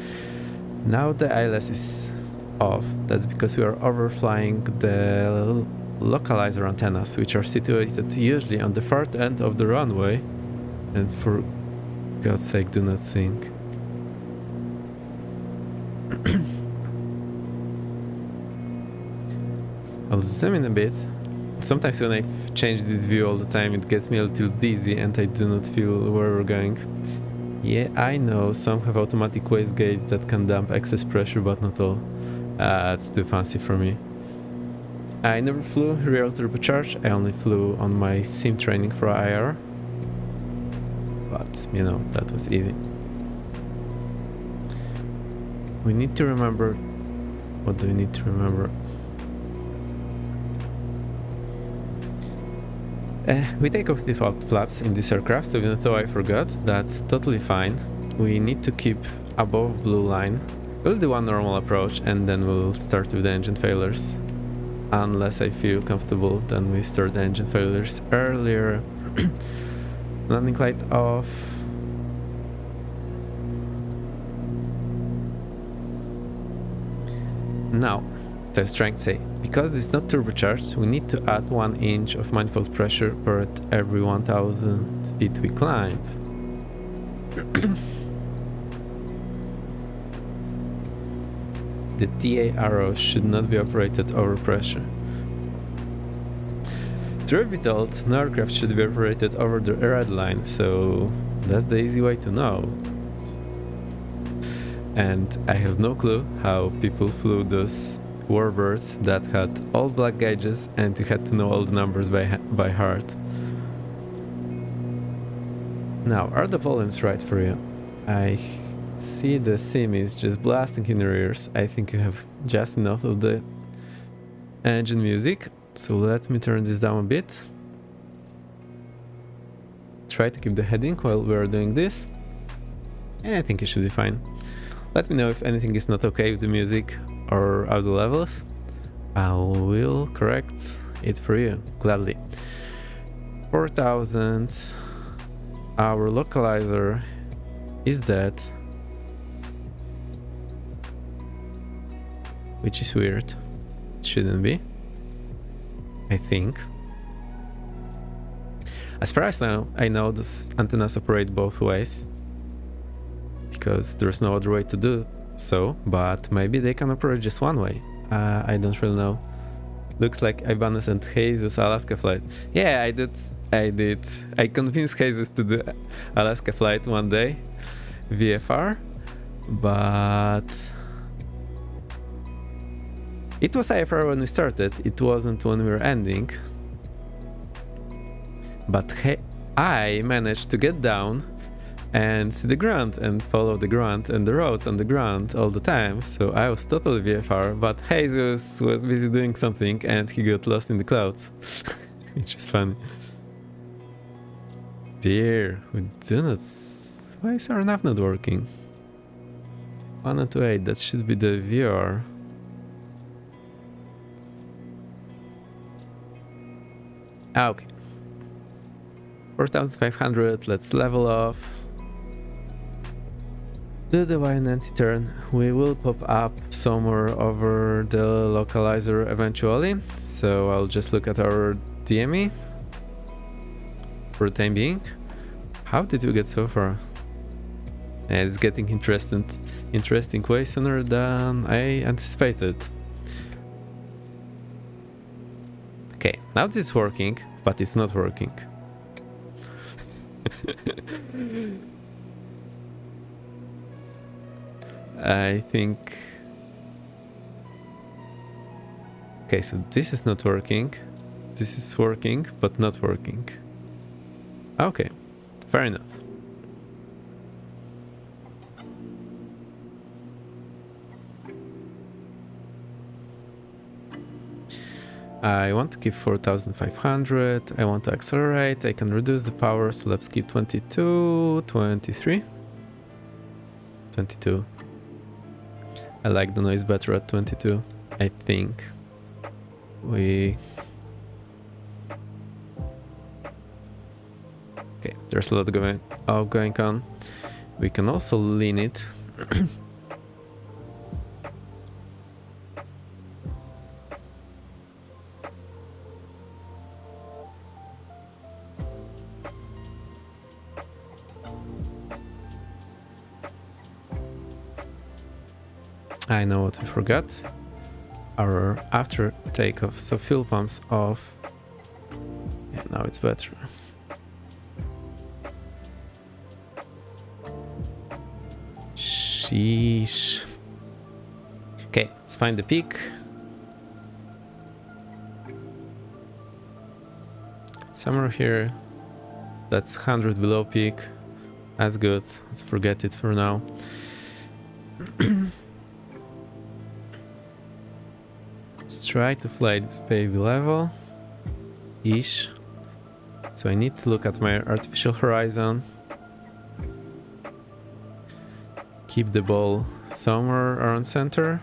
Now the ILS is off. That's because we are overflying the localizer antennas, which are situated usually on the far end of the runway. And for God's sake, do not sink. I'll zoom in a bit. Sometimes when I change this view all the time, it gets me a little dizzy and I do not feel where we're going. Yeah, I know some have automatic waste gates that can dump excess pressure, but not all. It's too fancy for me. I never flew real turbocharged. I only flew on my sim training for IR. But, you know, that was easy. We need to remember... What do we need to remember? We take off default flaps in this aircraft, so even though I forgot, that's totally fine. We need to keep above blue line. We'll do one normal approach and then we'll start with the engine failures. Unless I feel comfortable, then we start the engine failures earlier. Landing light off. Now, I was trying to say, because this is not turbocharged, we need to add 1 inch of manifold pressure per every 1000 feet we climb. The TA arrow should not be operated over pressure. Truth be told, no aircraft should be operated over the red line, so that's the easy way to know. And I have no clue how people flew those warbirds that had all black gauges and you had to know all the numbers by heart. Now, are the volumes right for you? I see the sim is just blasting in your ears. I think you have just enough of the engine music. So let me turn this down a bit. Try to keep the heading while we're doing this. And I think it should be fine. Let me know if anything is not okay with the music or audio levels. I will correct it for you, gladly. 4000. Our localizer is dead. Which is weird. It shouldn't be. I think. As far as I know, those antennas operate both ways. Because there's no other way to do so, but maybe they can operate just one way. I don't really know. Looks like Ibanez and Jesus Alaska flight. Yeah, I did. I convinced Jesus to do Alaska flight one day, VFR, but it was IFR when we started. It wasn't when we were ending. But I managed to get down and see the ground and follow the ground and the roads on the ground all the time. So I was totally VFR, but Jesus was busy doing something and he got lost in the clouds. Which is funny. Dear, we do not... Why is our nav not working? 128, that should be the VR. Okay. 4500, let's level off. Do the Y and anti-turn. We will pop up somewhere over the localizer eventually. So I'll just look at our DME for the time being. How did we get so far? And it's getting interesting way sooner than I anticipated. Okay, now this is working, but it's not working. I think... Okay, so this is not working. This is working, but not working. Okay, fair enough. I want to keep 4500. I want to accelerate. I can reduce the power, so let's keep 22, 23. 22. I like the noise better at 22, I think. Okay, there's a lot going on. We can also lean it. I know what we forgot. Our after takeoff, so fuel pumps off. Yeah, now it's better. Sheesh. Okay, let's find the peak. Somewhere here. That's 100 below peak. That's good. Let's forget it for now. Let's try to fly this pavy level ish. So I need to look at my artificial horizon. Keep the ball somewhere around center.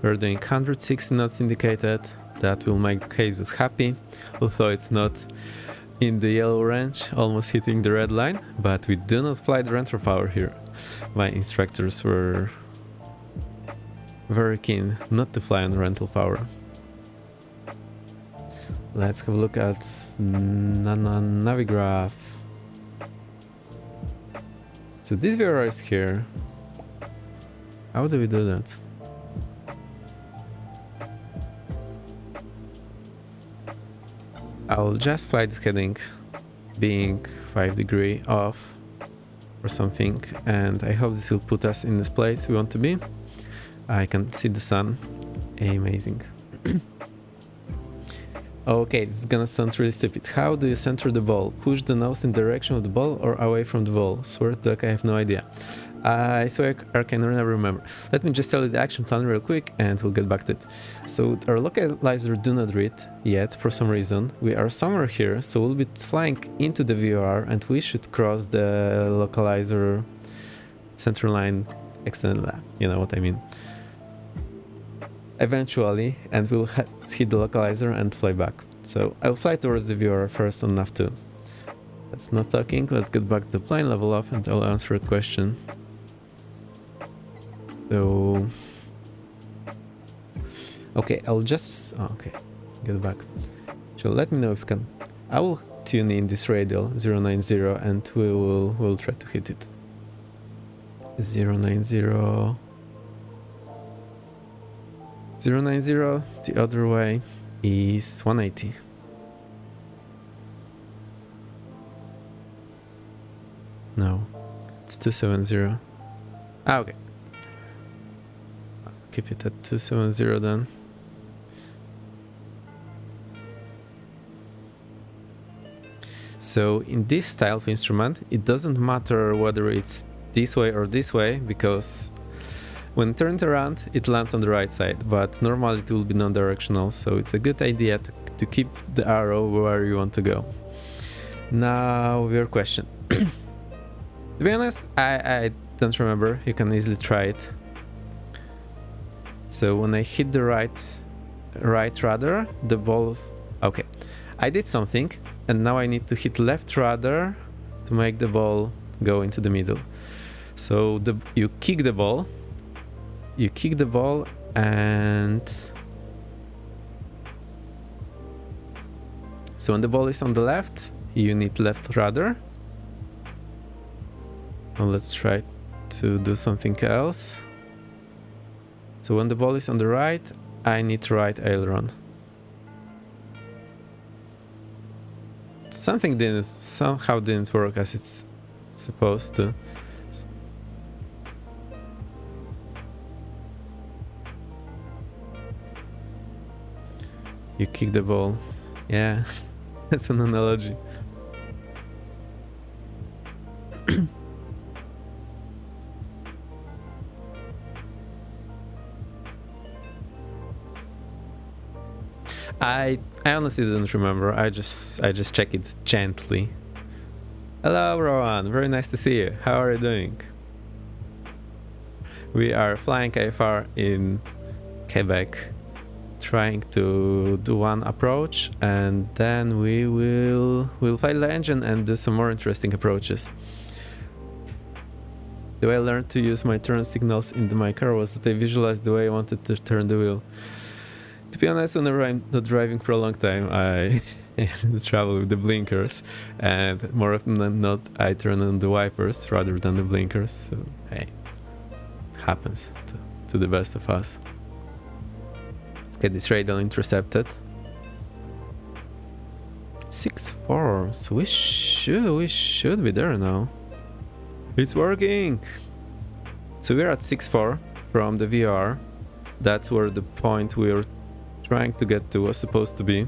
We're doing 160 knots indicated. That will make Jesus happy, although it's not in the yellow range, almost hitting the red line. But we do not fly the rental power here. My instructors were very keen not to fly on the rental power. Let's have a look at Navigraph. So this VRR is here. How do we do that? I'll just fly this heading being 5 degrees off or something, and I hope this will put us in this place we want to be. I can see the sun. Amazing. Okay, this is gonna sound really stupid. How do you center the ball? Push the nose in the direction of the ball or away from the ball? Swear to God, I have no idea. I swear I can never remember. Let me just tell you the action plan real quick and we'll get back to it. So our localizer do not read yet for some reason. We are somewhere here, so we'll be flying into the VOR and we should cross the localizer center line extended, you know what I mean. Eventually, and we'll hit the localizer and fly back. So I'll fly towards the VOR first on nav 2. That's not talking, let's get back to the plane, level off, and I'll answer the question. So, okay, I'll just, okay, get back. So let me know if you can. I will tune in this radial 090 and we'll try to hit it. 090, the other way is 180. No, it's 270. Ah, okay. Keep it at 270 then. So in this style of instrument, it doesn't matter whether it's this way or this way, because when turned around, it lands on the right side, but normally it will be non-directional, so it's a good idea to keep the arrow where you want to go. Now, your question. To be honest, I don't remember. You can easily try it. So when I hit the right rudder, the ball's... Okay, I did something, and now I need to hit left rudder to make the ball go into the middle. So you kick the ball, and... So when the ball is on the left, you need left rudder. Now let's try to do something else. So when the ball is on the right, I need right aileron. Something somehow didn't work as it's supposed to. You kick the ball. Yeah, that's an analogy. I honestly don't remember. I just check it gently. Hello, Rowan. Very nice to see you. How are you doing? We are flying IFR in Quebec, trying to do one approach, and then we'll file the engine and do some more interesting approaches. The way I learned to use my turn signals in my car was that I visualized the way I wanted to turn the wheel. To be honest, whenever I'm not driving for a long time, I travel with the blinkers, and more often than not, I turn on the wipers rather than the blinkers. So hey, it happens to the best of us. Let's get this radar intercepted. 6-4, so we should be there now. It's working! So we're at 6-4 from the VR. That's where the point we're trying to get to was supposed to be.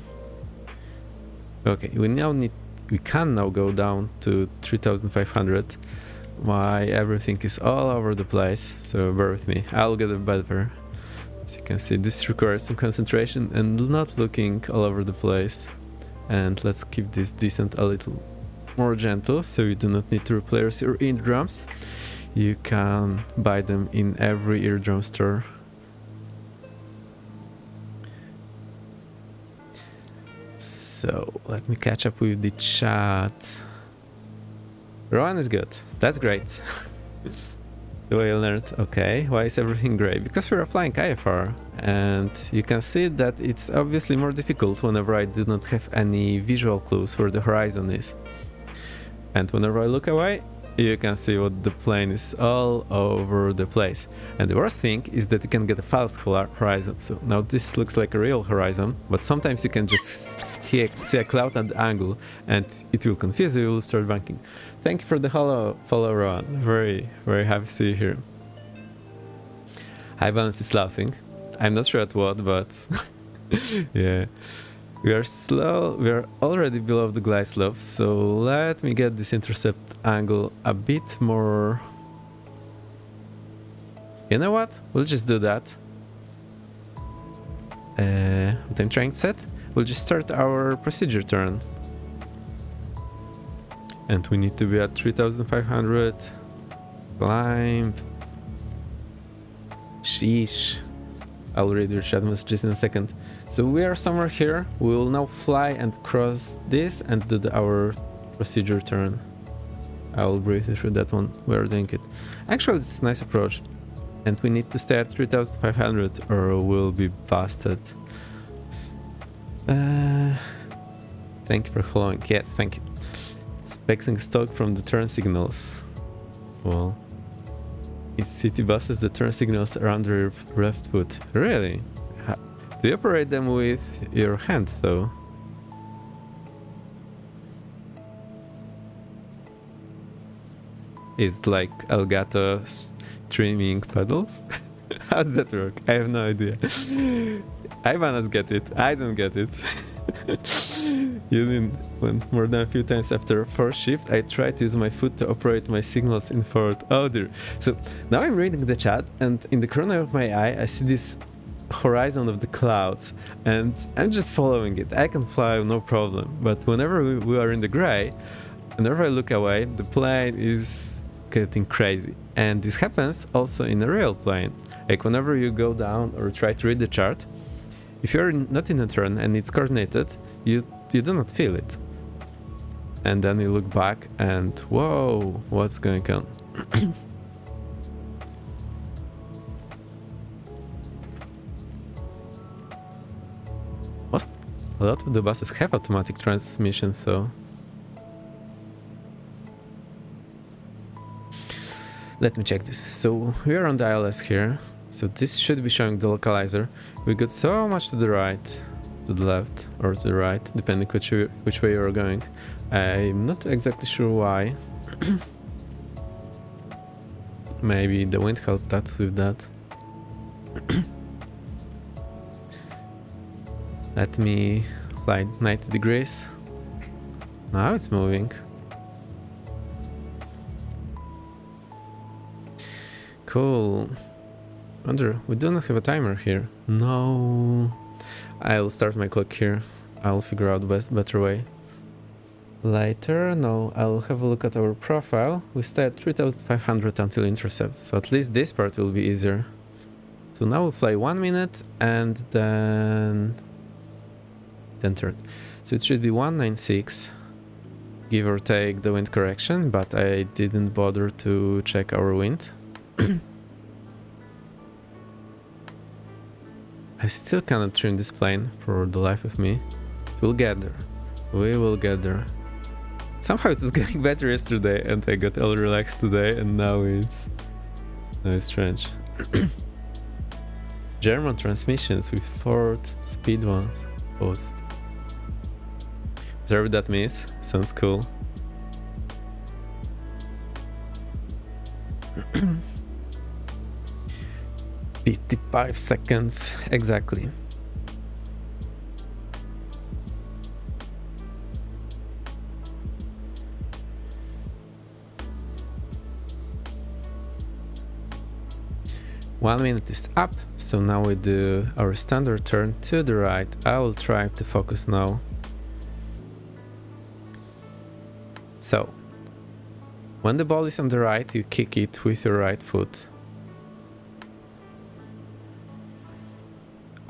Okay, we can now go down to 3500. Everything is all over the place, so bear with me. I'll get it better. As you can see, this requires some concentration and not looking all over the place. And let's keep this descent a little more gentle, so you do not need to replace your eardrums. You can buy them in every eardrum store. So let me catch up with the chat. Rowan is good. That's great. The way I learned. Okay, why is everything gray? Because we're applying IFR, and you can see that it's obviously more difficult whenever I do not have any visual clues where the horizon is. And whenever I look away, you can see what the plane is all over the place. And the worst thing is that you can get a false horizon. So now this looks like a real horizon, but sometimes you can just see a cloud at the angle and it will confuse you, you will start banking. Thank you for the follow Ron. Very, very happy to see you here. High balance is laughing. I'm not sure at what, but yeah. We are slow, we are already below the glide slope, so let me get this intercept angle a bit more. You know what? We'll just do that. What I'm trying to set? We'll just start our procedure turn. And we need to be at 3500. Climb. Sheesh. I'll read your chat messages in a second. So we are somewhere here. We will now fly and cross this and do our procedure turn. I will brief you through that one. We are doing it. Actually, it's a nice approach. And we need to stay at 3500 or we'll be busted. Thank you for following. Yeah, thank you. Expecting stock from the turn signals. Well, in city buses, the turn signals are under your left foot. Really? Do you operate them with your hand, though? Is like Elgato streaming pedals? How does that work? I have no idea. Ivanas get it. I don't get it. Using one more than a few times after first shift, I try to use my foot to operate my signals in forward. Oh dear. So now I'm reading the chat, and in the corner of my eye, I see this horizon of the clouds, and I'm just following it. I can fly, no problem. But whenever we are in the gray, whenever I look away, the plane is getting crazy. And this happens also in a real plane. Like whenever you go down or try to read the chart, if you're not in a turn and it's coordinated, you do not feel it. And then you look back and whoa, what's going on? A lot of the buses have automatic transmission though. Let me check this. So we are on the ILS here. So this should be showing the localizer. We got so much to the right, to the left, or to the right, depending which way you're going. I'm not exactly sure why. Maybe the wind helped us with that. Let me fly 90 degrees. Now it's moving. Cool. Wonder, we do not have a timer here. No. I'll start my clock here. I'll figure out the better way. Later, no, I'll have a look at our profile. We stay at 3500 until intercept, so at least this part will be easier. So now we'll fly 1 minute and then turn. So it should be 196, give or take the wind correction, but I didn't bother to check our wind. I still cannot trim this plane for the life of me. We'll get there. We will get there. Somehow it was getting better yesterday and I got all relaxed today, and now it's strange. German transmissions with 4th speed ones. Both. Observe what that means. Sounds cool. "55 seconds exactly." One minute is up, so now we do our standard turn to the right. I will try to focus now. So, when the ball is on the right, you kick it with your right foot.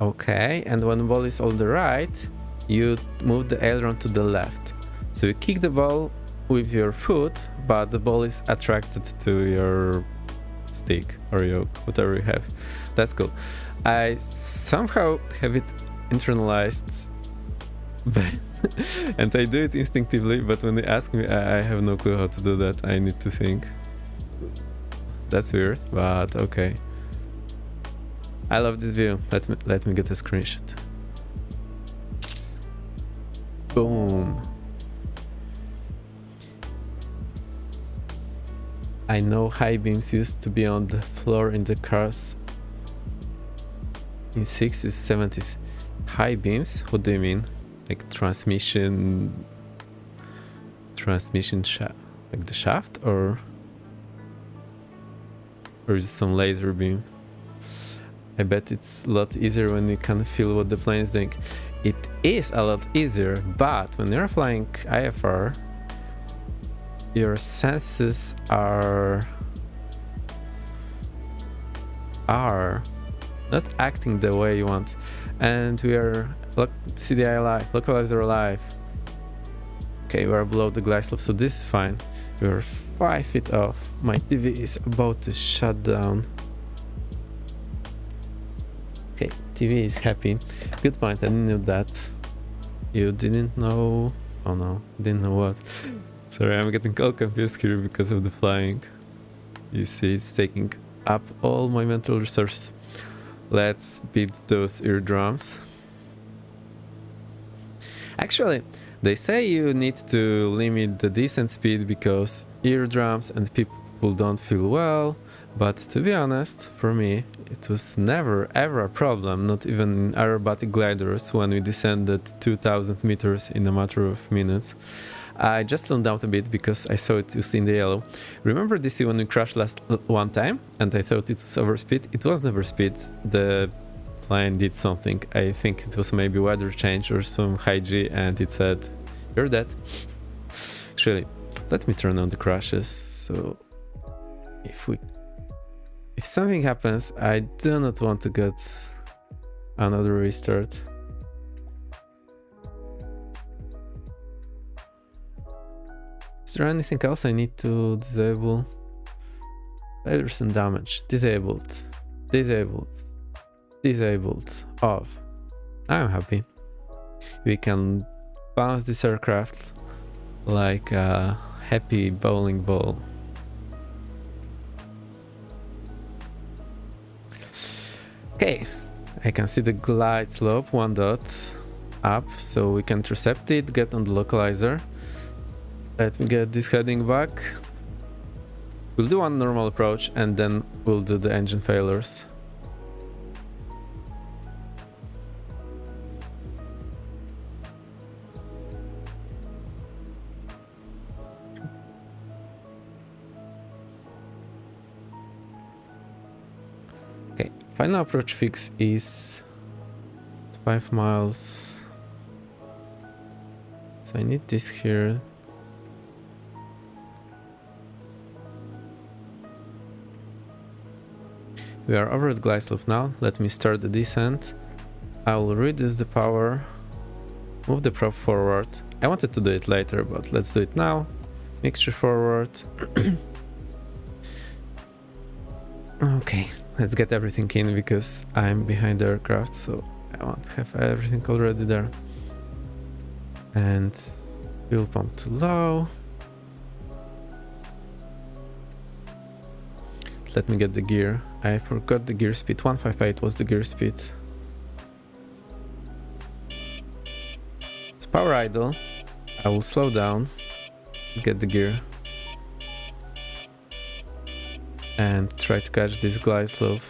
Okay, and when the ball is on the right, you move the aileron to the left. So you kick the ball with your foot, but the ball is attracted to your stick or yoke, whatever you have. That's cool. I somehow have it internalized and I do it instinctively, but when they ask me, I have no clue how to do that. I need to think. That's weird, but okay. I love this view. Let me get a screenshot. Boom. I know high beams used to be on the floor in the cars in 60s, 70s. High beams? What do you mean? Like transmission shaft? Like the shaft, or is it some laser beam? I bet it's a lot easier when you can feel what the plane is doing. It is a lot easier, but when you're flying IFR, your senses are not acting the way you want. And we are CDI alive, localizer alive. Okay, we are below the glide slope, so this is fine. We are 5 feet off. My TV is about to shut down. Okay, TV is happy. Good point, I didn't know that. You didn't know? Oh no, didn't know what? Sorry, I'm getting all confused here because of the flying. You see, it's taking up all my mental resources. Let's beat those eardrums. Actually, they say you need to limit the descent speed because eardrums and people don't feel well, but to be honest, for me, it was never ever a problem, not even in aerobatic gliders when we descended 2000 meters in a matter of minutes. I just slowed down a bit because I saw it was in the yellow. Remember DC when we crashed one time and I thought it was overspeed? It was never speed. The plane did something. I think it was maybe weather change or some high G, and it said, "You're dead." Actually, let me turn on the crashes. So if something happens, I do not want to get another restart. Is there anything else I need to disable? Failures and damage. Disabled. Disabled. Disabled. Off. I'm happy. We can bounce this aircraft like a happy bowling ball. Okay, I can see the glide slope, 1 dot up, so we can intercept it, get on the localizer. Let me get this heading back. We'll do one normal approach and then we'll do the engine failures. Okay, final approach fix is 5 miles. So I need this here. we are over at glide slope now. Let me start the descent. I will reduce the power, move the prop forward. I wanted to do it later, but let's do it now. Mixture forward. Okay, let's get everything in because I'm behind the aircraft, so I want to have everything already there. And fuel pump to low. Let me get the gear. I forgot the gear speed. 158 was the gear speed. It's power idle. I will slow down, get the gear, and try to catch this glide slope.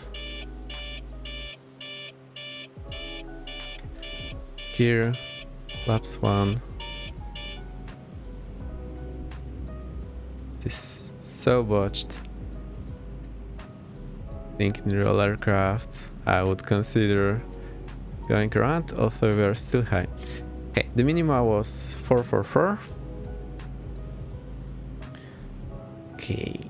Gear, laps 1. This is so botched. I think in real aircraft I would consider going around, although we are still high. Okay, the minima was 444. Okay.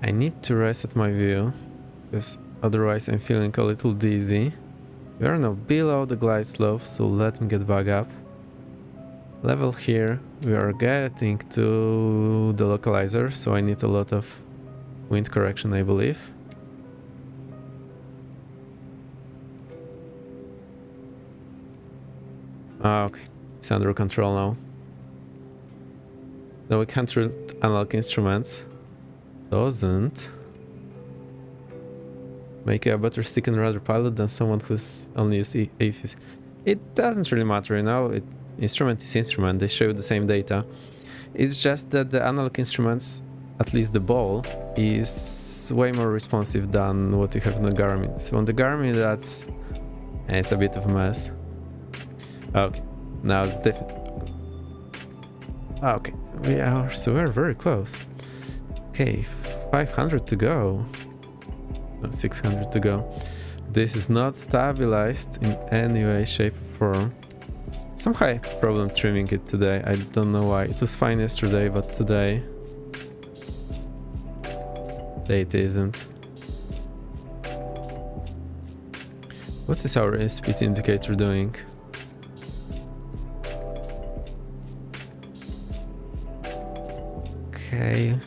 I need to reset my view, because otherwise I'm feeling a little dizzy. We are now below the glide slope, so let me get back up. Level here, we are getting to the localizer, so I need a lot of wind correction, I believe. Okay, it's under control now. No, we can't unlock instruments. Doesn't make you a better stick and rudder pilot than someone who's only used AFUs. It doesn't really matter, you know. Instrument is instrument, they show the same data. It's just that the analog instruments, at least the ball, is way more responsive than what you have on the Garmin. So on the Garmin, it's a bit of a mess. Okay, now it's different. Okay, we're very close. Okay, 500 to go. No, 600 to go. This is not stabilized in any way, shape, or form. Somehow I have a problem trimming it today. I don't know why. It was fine yesterday, but today it isn't. What is our speed indicator doing? Okay,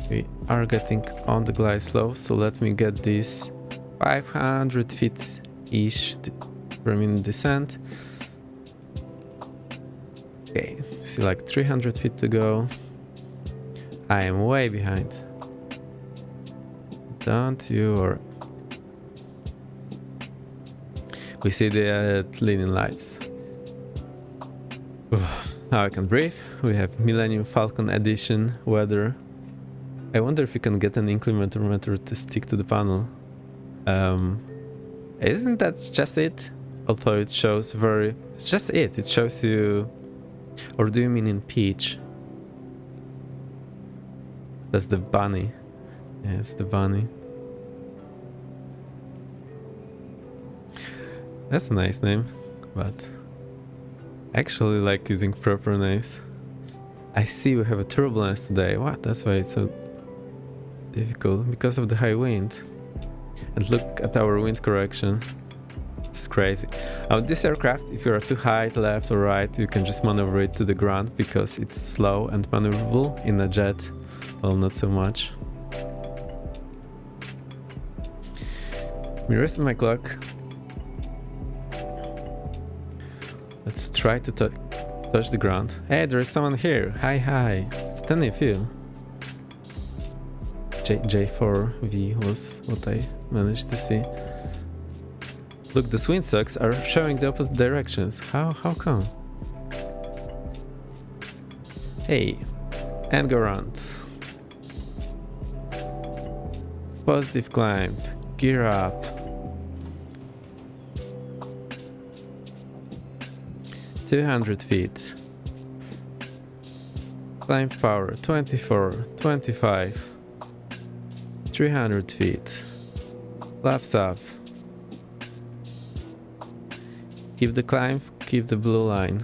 we are getting on the glide slope, so let me get this 500 feet-ish per minute descent. Okay, see like 300 feet to go. I am way behind. Don't you worry. We see the leading lights. Now I can breathe. We have Millennium Falcon Edition weather. I wonder if you can get an inclinometer to stick to the panel. Isn't that just it? Although it shows it's just it. It shows you... Or do you mean in peach? That's the bunny. Yeah, it's the bunny. That's a nice name, but I actually like using proper names. I see we have a turbulence today. What? That's why it's so difficult, because of the high wind. And look at our wind correction. It's crazy. This aircraft, if you're too high, left or right, you can just maneuver it to the ground because it's slow and maneuverable. In a jet, well, not so much. Let me reset my clock. Let's try to touch the ground. Hey, there is someone here. Hi. It's any of you. J4V was what I managed to see. Look, the wind sucks are showing the opposite directions. How come? Hey, and go around. Positive climb. Gear up. $200 feet. Climb power 24, 25. 300 feet. Laps up. Keep the climb, keep the blue line.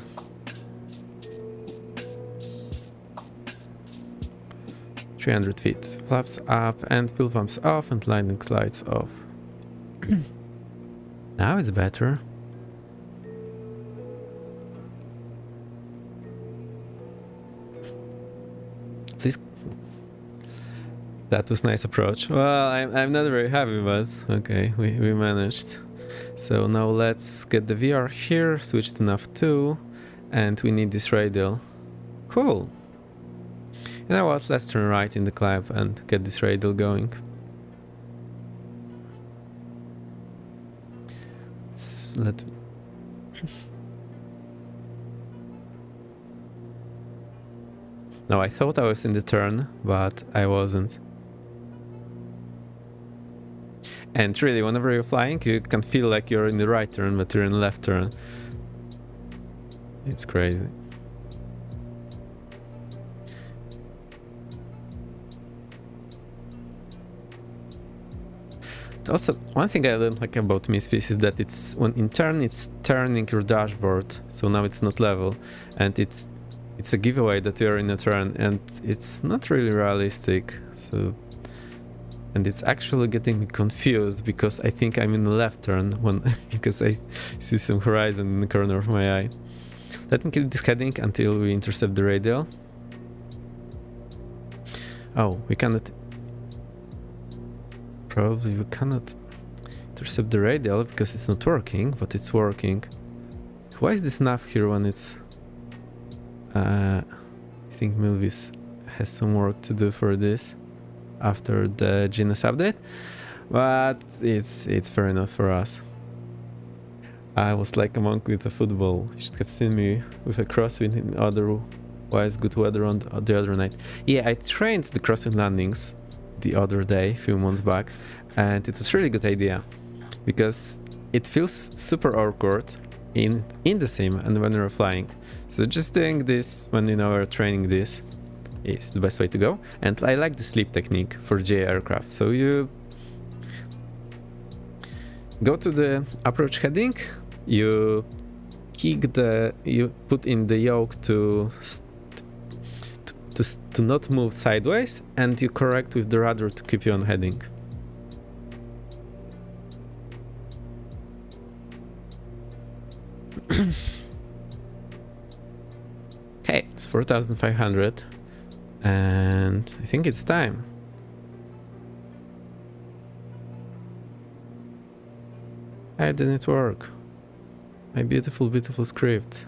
300 feet. Flaps up and fuel pumps off and landing lights off. Now it's better. Please. That was nice approach. Well, I'm not very happy, but okay, we managed. So now let's get the VR here, switch to nav 2, and we need this radial. Cool. You know what, let's turn right in the climb and get this radial going. No, I thought I was in the turn, but I wasn't. And really, whenever you're flying, you can feel like you're in the right turn, but you're in the left turn. It's crazy. Also, one thing I don't like about Misfits is that it's when in turn it's turning your dashboard, so now it's not level, and it's a giveaway that you're in a turn, and it's not really realistic. So, and it's actually getting me confused because I think I'm in the left turn when because I see some horizon in the corner of my eye. Let me keep this heading until we intercept the radial. Oh, we cannot. Probably we cannot intercept the radial because it's not working, but it's working. Why is this nav here when it's... I think Milvis has some work to do for this after the GNS update, but it's fair enough for us. I was like a monk with a football. You should have seen me with a crosswind in otherwise good weather on the other night. Yeah, I trained the crosswind landings the other day, a few months back, and it was really good idea because it feels super awkward in the sim and when you're flying. So just doing this when you know you're training this is the best way to go. And I like the sleep technique for GA aircraft. So you go to the approach heading, you put in the yoke to not move sideways, and you correct with the rudder to keep you on heading. Okay, it's 4,500 and I think it's time. Why didn't it work? My beautiful, beautiful script.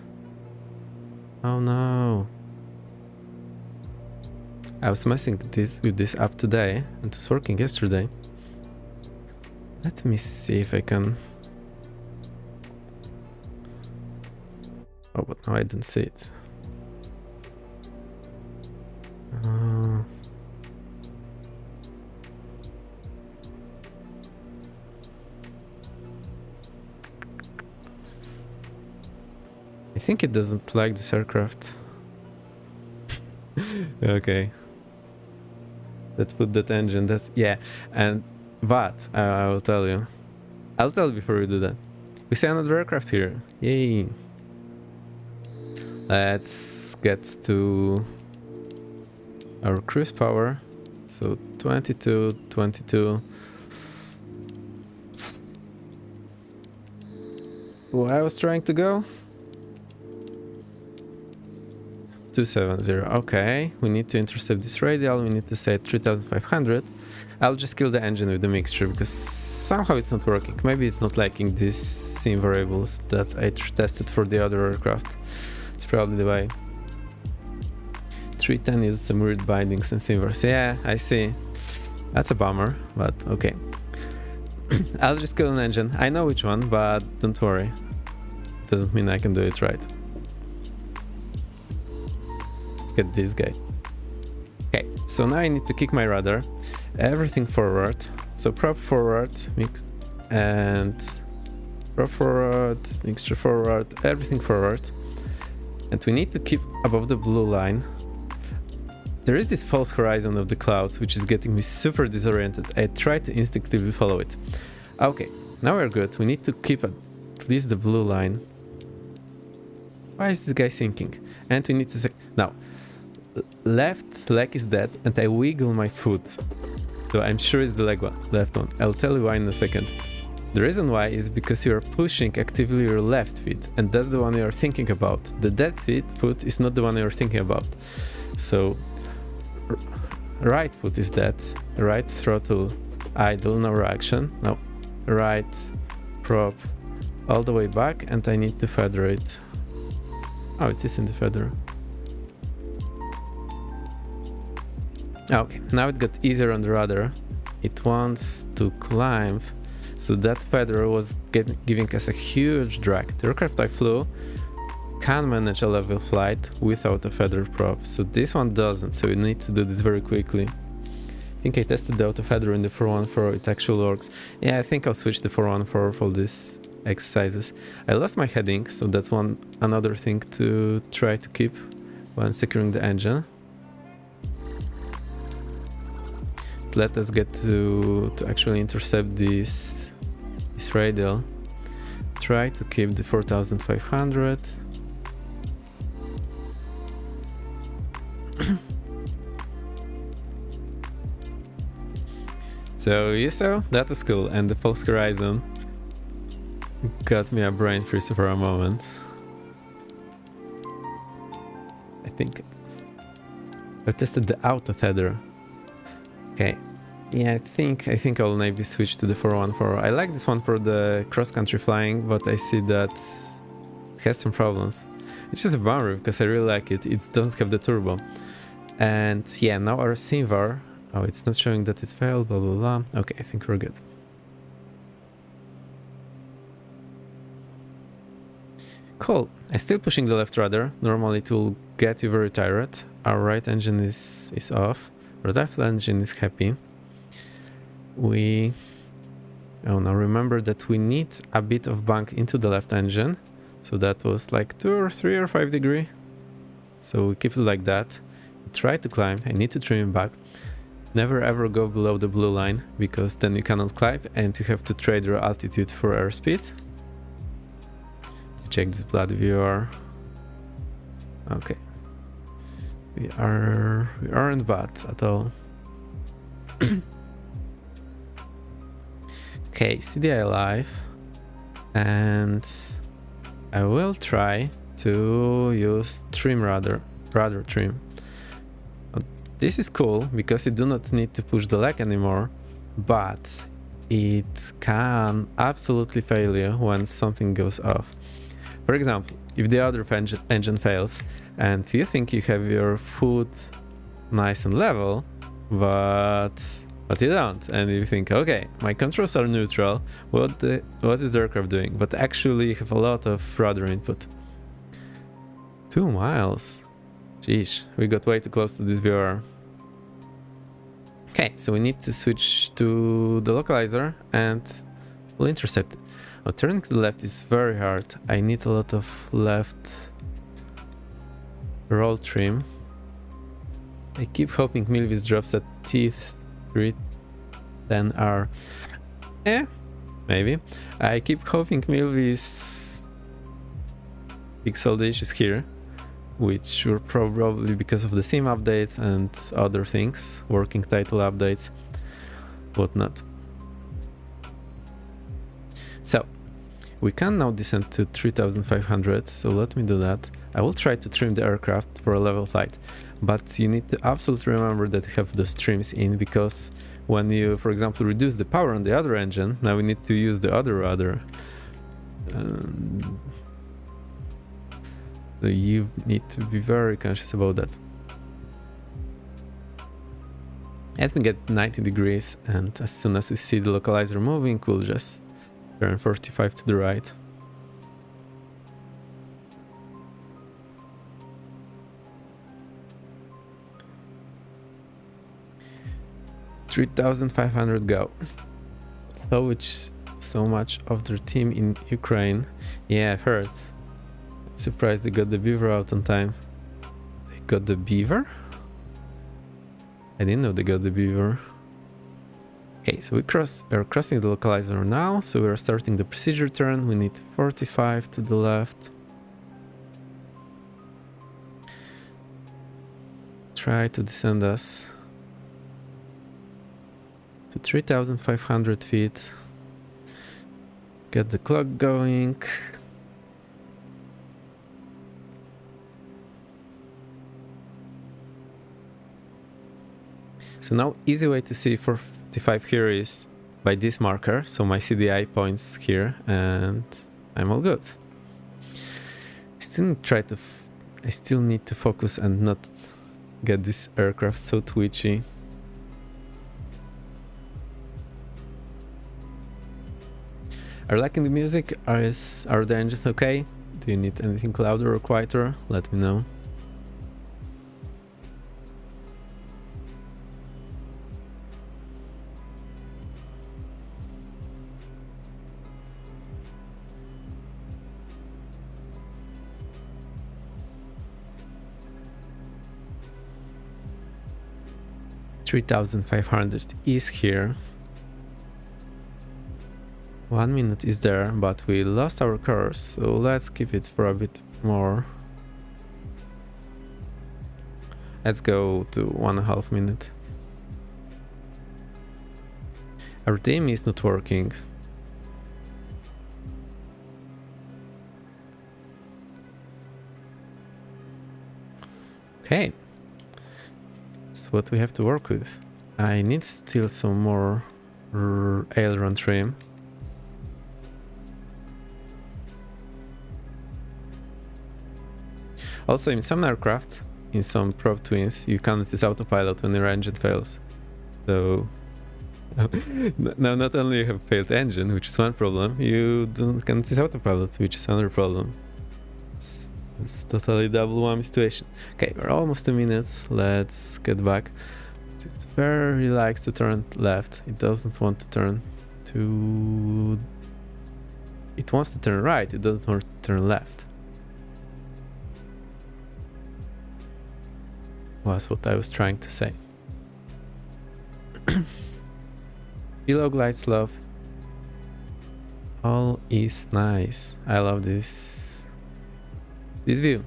Oh no. I was messing with this app today and it was working yesterday. Let me see if I can... Oh, but now I didn't see it. I think it doesn't like this aircraft. Okay. Let's put that engine. That's yeah. But I will tell you. I'll tell you before we do that. We see another aircraft here. Yay. Let's get to our cruise power. So 22, 22. Where I was trying to go? 270. Okay, we need to intercept this radial. We need to set 3500. I'll just kill the engine with the mixture because somehow it's not working. Maybe it's not liking these sim variables that I tested for the other aircraft. It's probably the way. 310 uses some weird bindings and sievers. Yeah, I see. That's a bummer, but okay. I'll just kill an engine. I know which one, but don't worry. Doesn't mean I can do it right. Let's get this guy. Okay, so now I need to kick my rudder. Everything forward. So prop forward, mix, and prop forward, mixture forward, everything forward. And we need to keep above the blue line. There is this false horizon of the clouds, which is getting me super disoriented. I try to instinctively follow it. Okay, now we're good. We need to keep at least the blue line. Why is this guy sinking? And we need to now, left leg is dead and I wiggle my foot. So I'm sure it's the left one. I'll tell you why in a second. The reason why is because you're pushing actively your left feet, and that's the one you're thinking about. The dead foot is not the one you're thinking about. So right foot is dead, right throttle idle, no reaction. No, right prop all the way back, and I need to federate. Oh, it is in the feder. Okay, now it got easier on the rudder. It wants to climb, so that feather was giving us a huge drag. The aircraft I flew can manage a level flight without a feather prop, so this one doesn't, so we need to do this very quickly. I think I tested the auto feather in the 414, it actually works. Yeah, I think I'll switch to 414 for these exercises. I lost my heading, so that's another thing to try to keep when securing the engine. Let us get to actually intercept this radial. Try to keep the 4500. So you saw, that was cool, and the false horizon got me a brain freeze for a moment. I think I tested the auto tether. Okay, yeah, I think I'll maybe switch to the 414. I like this one for the cross-country flying, but I see that it has some problems. It's just a bummer because I really like it. It doesn't have the turbo. And yeah, now our SimVar. Oh, it's not showing that it failed, blah, blah, blah. Okay, I think we're good. Cool. I'm still pushing the left rudder. Normally it will get you very tired. Our right engine is off. Our left engine is happy. Oh, now remember that we need a bit of bank into the left engine. So that was like 2 or 3 or 5 degrees. So we keep it like that. Try to climb. I need to trim it back. Never ever go below the blue line, because then you cannot climb and you have to trade your altitude for airspeed. Check this blood viewer. Okay. We aren't bad at all. Okay, CDI live, and I will try to use trim rudder trim. This is cool because you do not need to push the leg anymore, but it can absolutely fail you when something goes off. For example, if the other engine fails and you think you have your foot nice and level, but you don't, and you think, okay, my controls are neutral, what is the aircraft doing? But actually you have a lot of rudder input. 2 miles. Jeez, we got way too close to this viewer. Okay, so we need to switch to the localizer and we'll intercept it. Now, turning to the left is very hard. I need a lot of left roll trim. I keep hoping Milvis drops at T310R. Maybe. I keep hoping Milvis fix all the issues here, which were probably because of the sim updates and other things, working title updates, whatnot. So we can now descend to 3500, so let me do that. I will try to trim the aircraft for a level flight, but you need to absolutely remember that you have those trims in, because when you, for example, reduce the power on the other engine, now we need to use the other rudder. So you need to be very conscious about that. Let me get 90 degrees, and as soon as we see the localizer moving, we'll just turn 45 to the right. $3,500 go. So much of their team in Ukraine. Yeah, I've heard. I'm surprised they got the beaver out on time. They got the beaver? I didn't know they got the beaver. Okay, so we're crossing the localizer now, so we're starting the procedure turn. We need 45 to the left. try to descend us to 3,500 feet. Get the clock going. So now easy way to see 455 here is by this marker. So my CDI points here and I'm all good. I still need to focus and not get this aircraft so twitchy. Are you liking the music? Are the engines okay? Do you need anything louder or quieter? Let me know. $3,500 is here. 1 minute is there, but we lost our course, so let's keep it for a bit more. Let's go to 1.5 minutes. Our team is not working. Okay. That's what we have to work with. I need still some more aileron trim. Also, in some aircraft, in some Prop Twins, you can't use autopilot when your engine fails. So now not only you have failed engine, which is one problem, you can't use autopilot, which is another problem. It's totally double whammy situation. Okay, we're almost 2 minutes. Let's get back. It very likes to turn left. It doesn't want to turn to... It wants to turn right. It doesn't want to turn left. Was what I was trying to say. Below glide slope. All is nice. I love this view.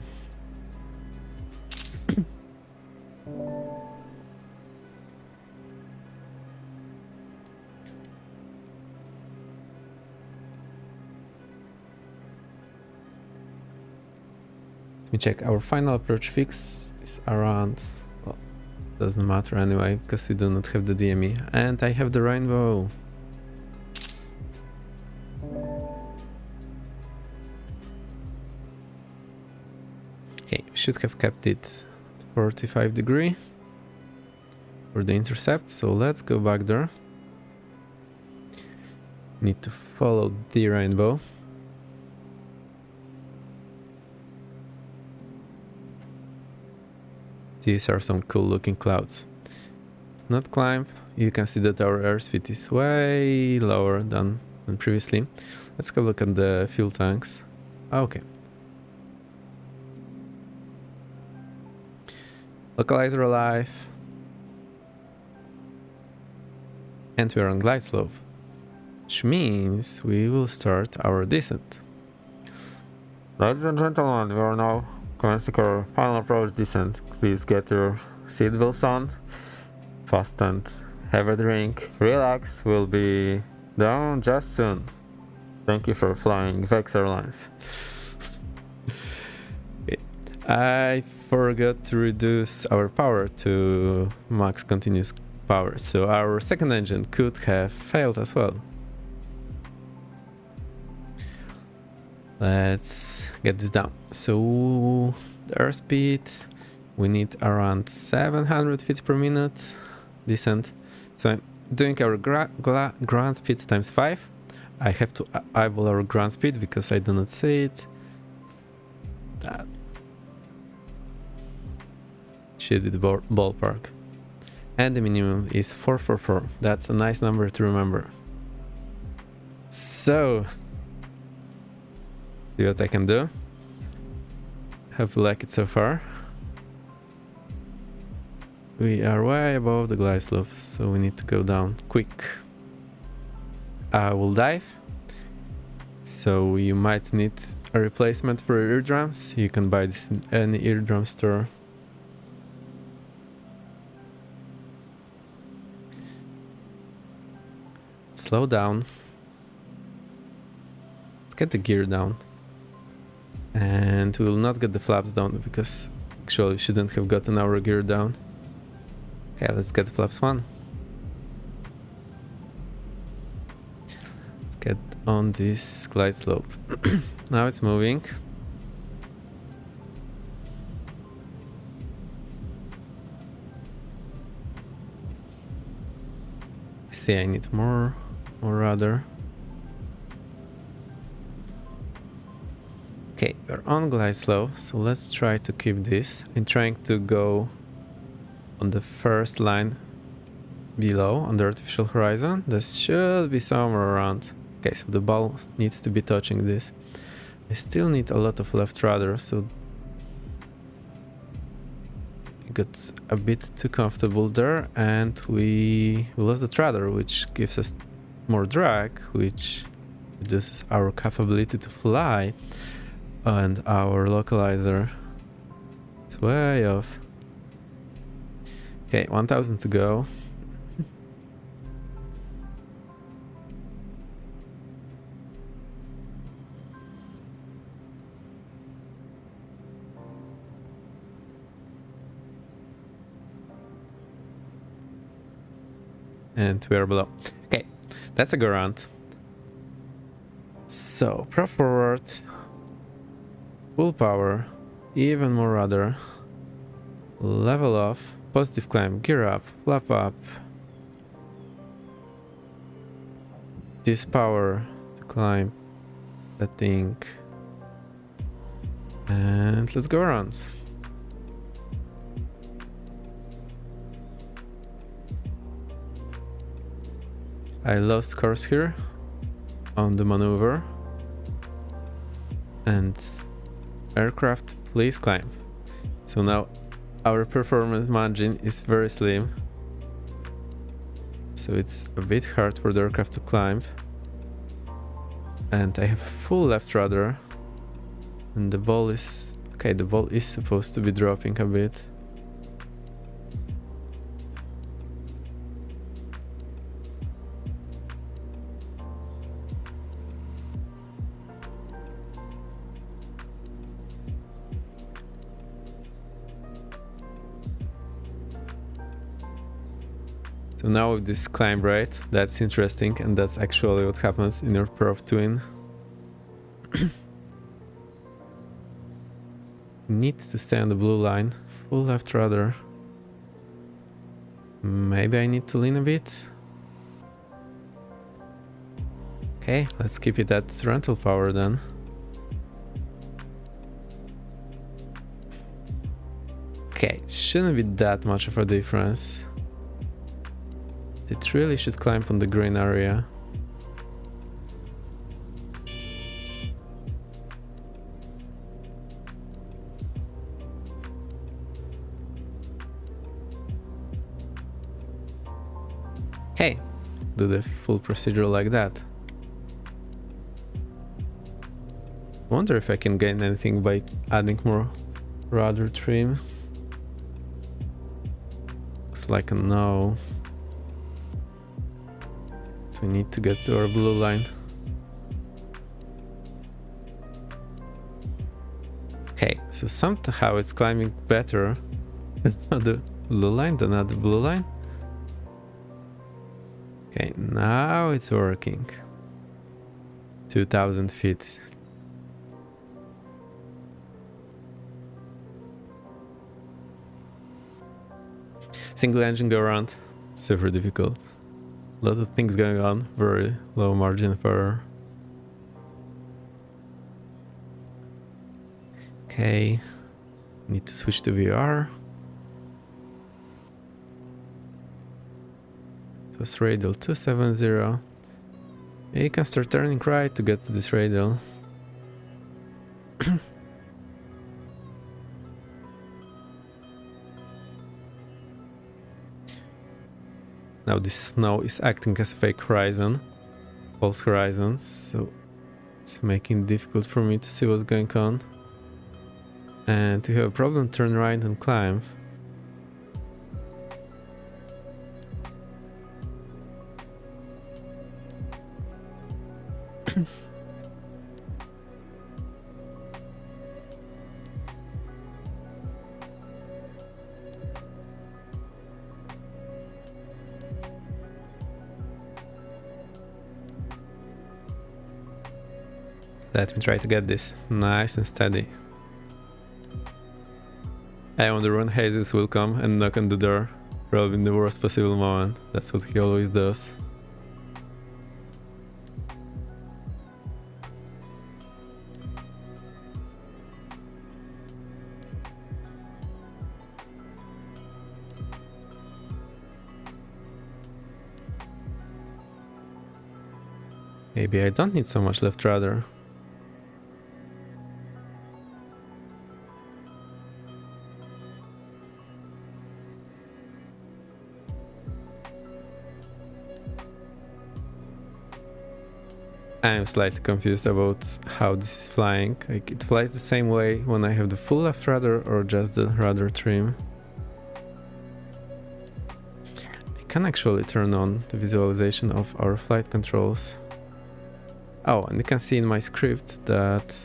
Let me check. Our final approach fix is around, well, doesn't matter anyway because we do not have the DME, and I have the rainbow. Okay, should have kept it 45 degrees for the intercept, so let's go back there. Need to follow the rainbow. These are some cool looking clouds. It's not climb. You can see that our airspeed is way lower than previously. Let's go look at the fuel tanks. Okay. Localizer alive. And we are on glide slope, which means we will start our descent. Ladies and gentlemen, we are now commencing our final approach descent. Please get your seatbelts on, fast and have a drink, relax, we'll be down just soon. Thank you for flying Vex Airlines. I forgot to reduce our power to max continuous power, so our second engine could have failed as well. Let's get this down. So the airspeed, we need around 700 feet per minute descent. So I'm doing our ground speed times 5. I have to eyeball our ground speed because I do not see it. Shaded ballpark. And the minimum is 444. That's a nice number to remember. So, see what I can do. Hope you like it so far. We are way above the glide slope, so we need to go down quick. I will dive. So you might need a replacement for eardrums. You can buy this in any eardrum store. Slow down. Let's get the gear down. And we will not get the flaps down because actually we shouldn't have gotten our gear down. Okay, let's get the flaps 1. Let's get on this glide slope. Now it's moving. See, I need more rudder. Okay, we're on glide slope, so let's try to keep this. I'm trying to go on the first line below on the artificial horizon. This should be somewhere around. Okay, so the ball needs to be touching this. I still need a lot of left rudder, so I got a bit too comfortable there, and we lost the rudder, which gives us more drag, which reduces our capability to fly, and our localizer is way off. Okay, 1000 to go. And we are below. Okay, that's a go around. So, prop forward, full power, even more rudder, level off, positive climb, gear up, flap up, this power to climb that thing, and let's go around. I lost course here on the maneuver, and aircraft, please climb. So now our performance margin is very slim, so it's a bit hard for the aircraft to climb, and I have full left rudder, and the ball is okay. The ball is supposed to be dropping a bit. So now with this climb rate, that's interesting, and that's actually what happens in your prop twin. Needs to stay on the blue line, full left rudder. Maybe I need to lean a bit. Okay, let's keep it at rental power then. Okay, it shouldn't be that much of a difference. It really should climb on the green area. Okay, do the full procedure like that. Wonder if I can gain anything by adding more rudder trim. Looks like a no. We need to get to our blue line. Okay, so somehow it's climbing better at the blue line than at the blue line. Okay, now it's working. 2000 feet. Single engine go around, super difficult. A lot of things going on, very low margin of error. Okay, need to switch to VR. It was radial 270. You can start turning right to get to this radial. Now this snow is acting as a fake horizon, false horizon, so it's making it difficult for me to see what's going on. And if you have a problem, turn right and climb. Let me try to get this nice and steady. I wonder when Jesus will come and knock on the door. Probably in the worst possible moment. That's what he always does. Maybe I don't need so much left rudder. I'm slightly confused about how this is flying. Like, it flies the same way when I have the full left rudder or just the rudder trim. I can actually turn on the visualization of our flight controls. Oh, and you can see in my script that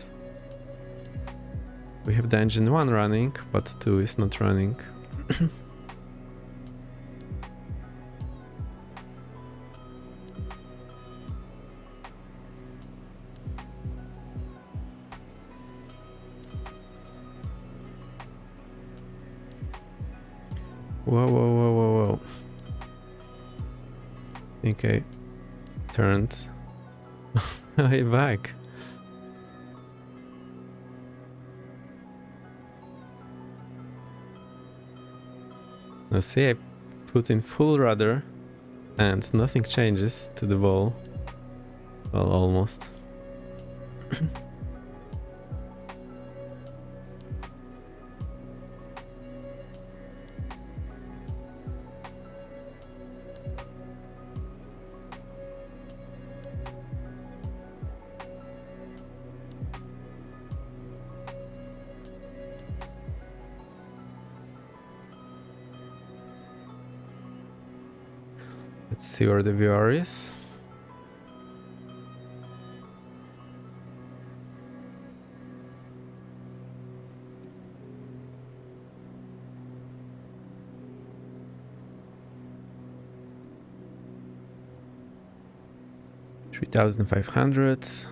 we have the engine 1 running, but 2 is not running. Whoa, whoa, whoa, whoa, whoa. I think I turned way back. Now see, I put in full rudder and nothing changes to the ball. Well, almost. Let's see where the VR is. $3,500.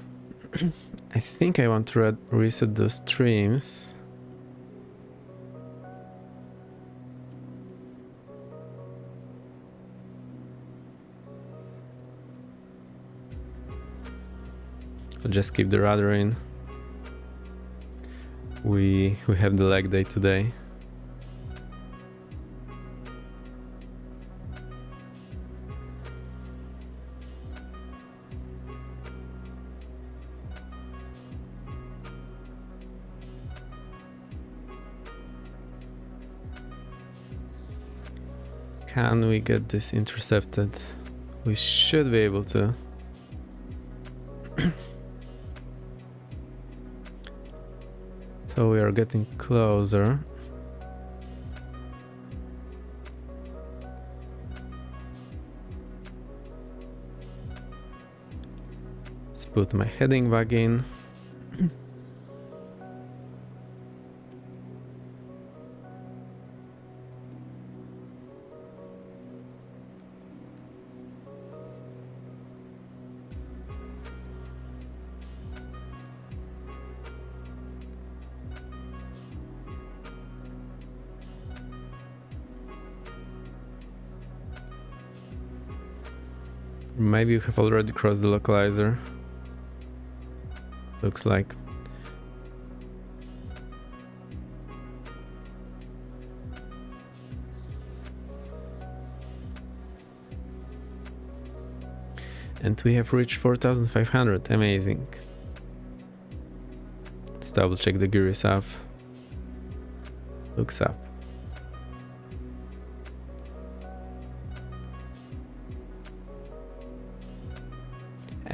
I think I want to reset those streams. I'll just keep the rudder in. We have the leg day today. Can we get this intercepted? We should be able to. So we are getting closer. Let's put my heading back in. Maybe you have already crossed the localizer. Looks like. And we have reached 4,500. Amazing. Let's double check the gear is up. Looks up.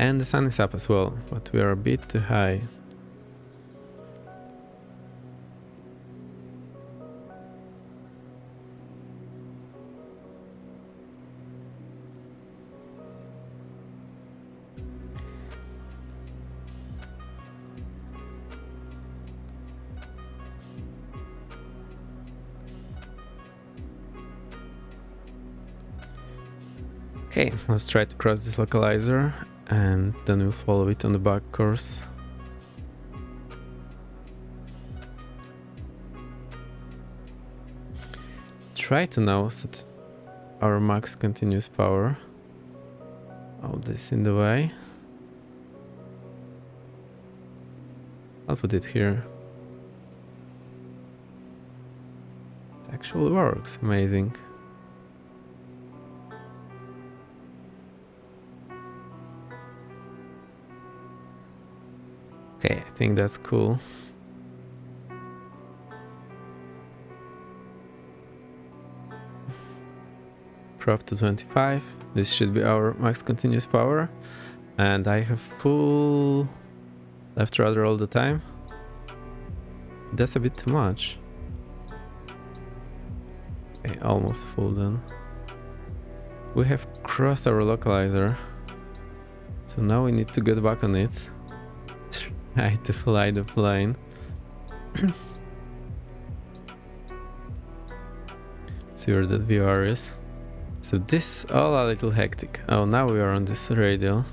And the sun is up as well, but we are a bit too high. Okay, let's try to cross this localizer and then we'll follow it on the back course. Try to now set our max continuous power. All this in the way. I'll put it here. It actually works, amazing. Okay, I think that's cool. Prop to 25. This should be our max continuous power. And I have full left rudder all the time. That's a bit too much. Okay, almost full then. We have crossed our localizer. So now we need to get back on it. Try to fly the plane. See where that VR is. So this all a little hectic. Oh, now we are on this radial.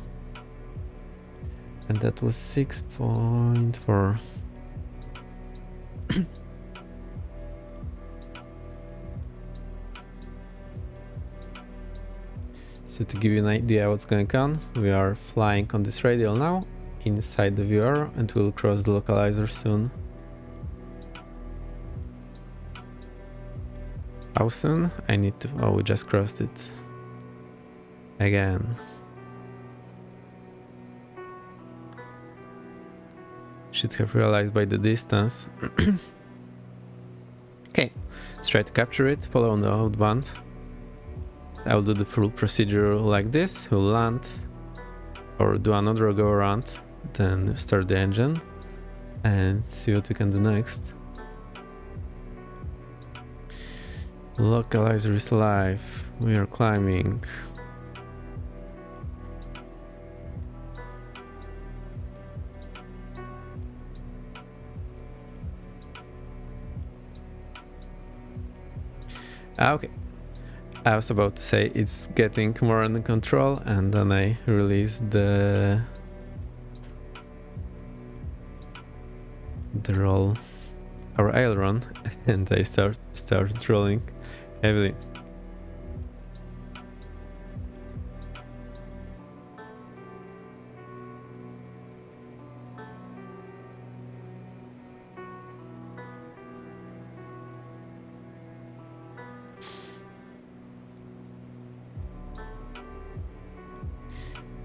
And that was 6.4. So to give you an idea what's going on, we are flying on this radial now, inside the VR, and we'll cross the localizer soon. How soon? I need to... Oh, we just crossed it. Again. Should have realized by the distance. Okay, let's try to capture it, follow on the outbound. I'll do the full procedure like this. We'll land, or do another go around, then start the engine, and see what we can do next. Localizer is live. We are climbing. Okay. I was about to say it's getting more under control, and then I released the roll, our aileron, and I started rolling heavily.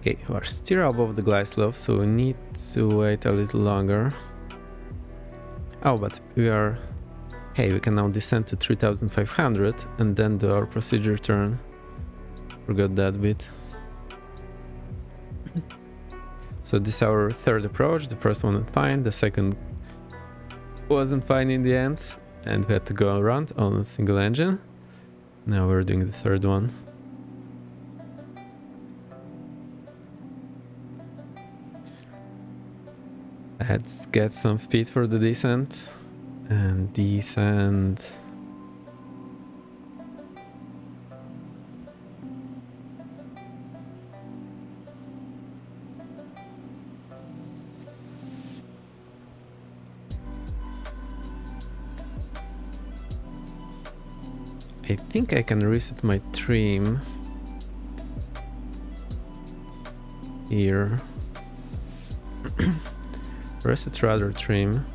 Okay, we are still above the glide slope, so we need to wait a little longer. Oh, but we are... Okay, we can now descend to 3500 and then do our procedure turn. Forgot that bit. So this is our third approach. The first one went fine, the second wasn't fine in the end, and we had to go around on a single engine. Now we're doing the third one. Let's get some speed for the descent. And descent. I think I can reset my trim here. Reset rudder trim.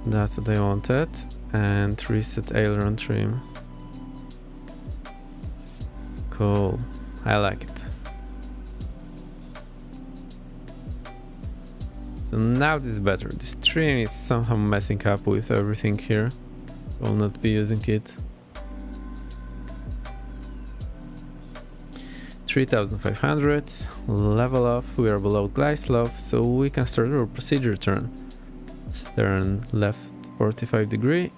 That's what I wanted. And reset aileron trim. Cool. I like it. So now this is better. This trim is somehow messing up with everything here. Will not be using it. 3500, level off, we are below glide slope, so we can start our procedure turn. Let's turn left 45 degree.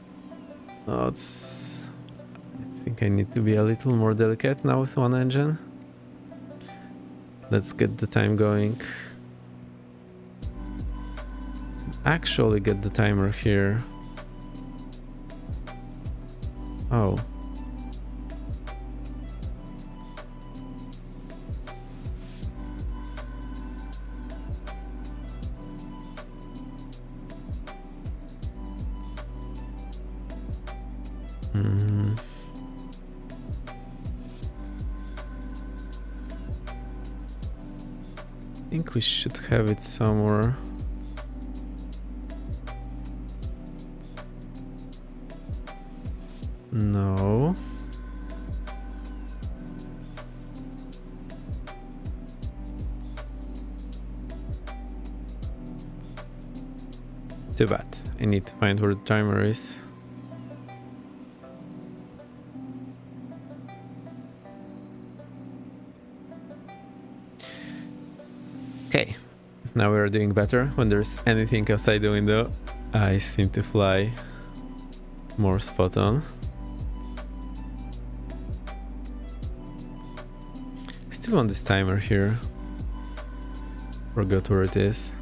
I think I need to be a little more delicate now with one engine. Let's get the time going. Actually get the timer here. Oh. Hmm. I think we should have it somewhere. No. Too bad. I need to find where the timer is. Okay, now we're doing better. When there's anything outside the window, I seem to fly more spot on. Still on this timer here. Forgot where it is.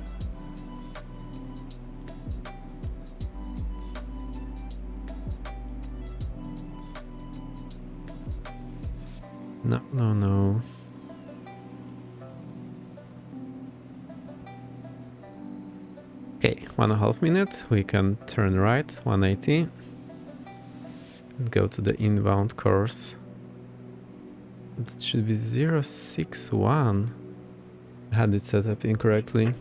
No, no, no. Okay, 1.5 minutes. We can turn right, 180. And go to the inbound course. That should be 061. I had it set up incorrectly.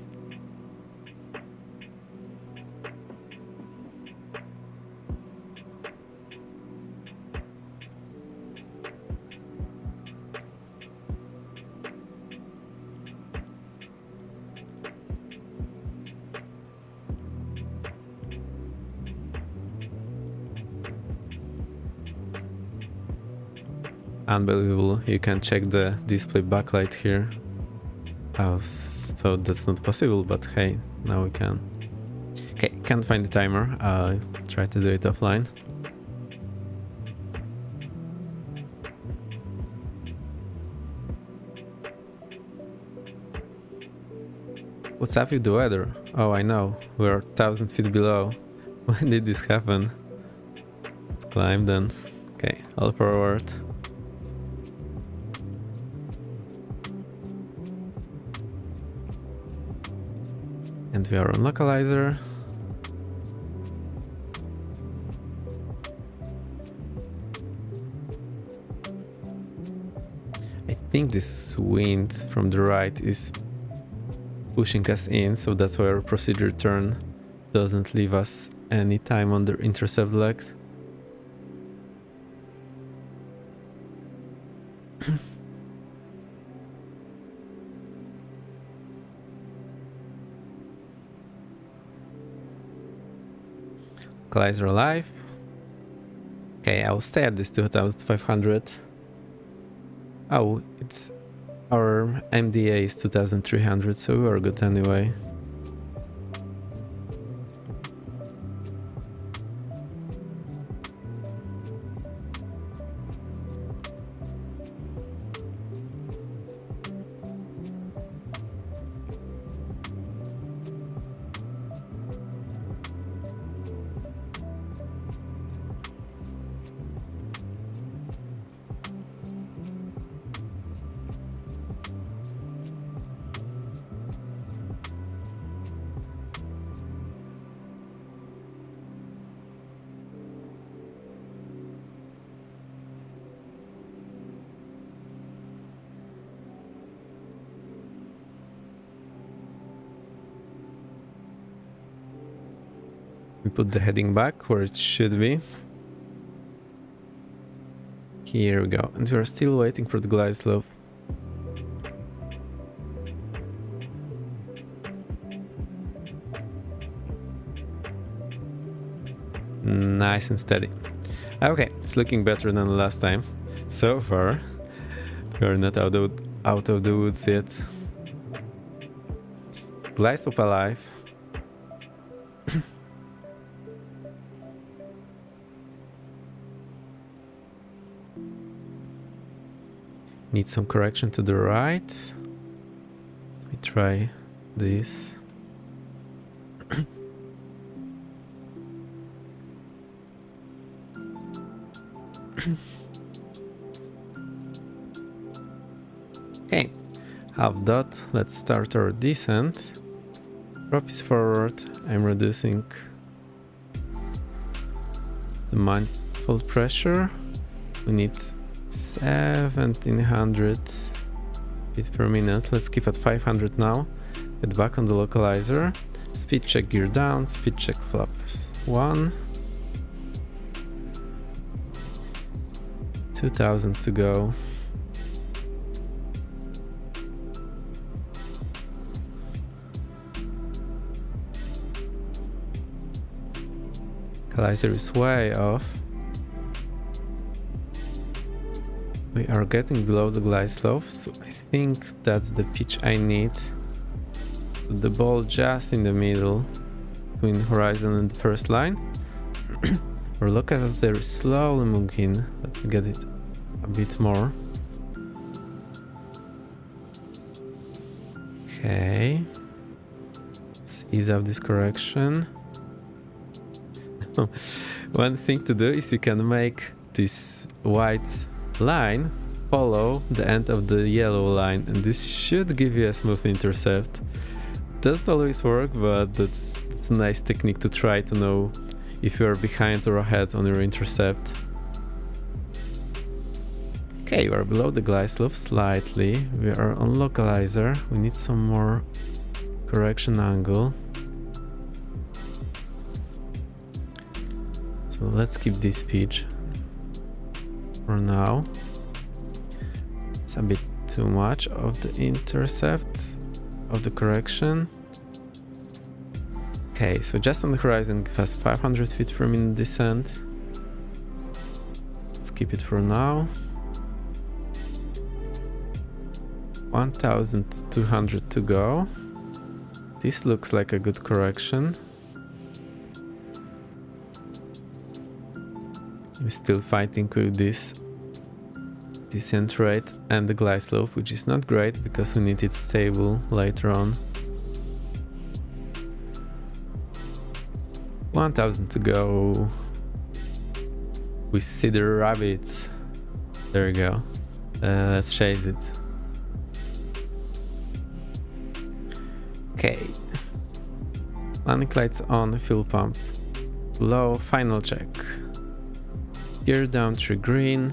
Unbelievable, you can check the display backlight here. I thought that's not possible, but hey, now we can. Okay, can't find the timer. I'll try to do it offline. What's up with the weather? Oh, I know, we're 1,000 feet below. When did this happen? Let's climb then. Okay, all forward. And we are on localizer. I think this wind from the right is pushing us in, so that's why our procedure turn doesn't leave us any time on the intercept leg. Localizer alive. Okay, I'll stay at this 2500. Oh, it's our MDA is 2300, so we're good anyway. We put the heading back where it should be. Here we go. And we are still waiting for the glide slope. Nice and steady. Okay, it's looking better than the last time. So far, we're not out of the woods yet. Glide slope alive. Need some correction to the right. Let me try this. Okay, half dot. Let's start our descent. Drop is forward. I'm reducing the full pressure. We need 1700 feet per minute. Let's keep at 500 now. Get back on the localizer. Speed check gear down, speed check flaps 1. 2000 to go. Localizer is way off. We are getting below the glide slope, so I think that's the pitch I need. The ball just in the middle between horizon and the first line. Our localizer is slowly moving. Let me get it a bit more. Okay. Let's ease up this correction. One thing to do is you can make this white line follow the end of the yellow line, and this should give you a smooth intercept. Doesn't always work, but that's a nice technique to try to know if you are behind or ahead on your intercept. Okay, we are below the glide slope slightly. We are on localizer. We need some more correction angle. So let's keep this pitch for now. It's a bit too much of the intercept of the correction. Okay, so just on the horizon, give us 500 feet per minute descent. Let's keep it for now. 1200 to go. This looks like a good correction. We're still fighting with this descent rate and the glide slope, which is not great because we need it stable later on. 1000 to go. We see the rabbit. There we go. Let's chase it. Okay. Landing lights on, fuel pump low, final check. Gear down, tree green.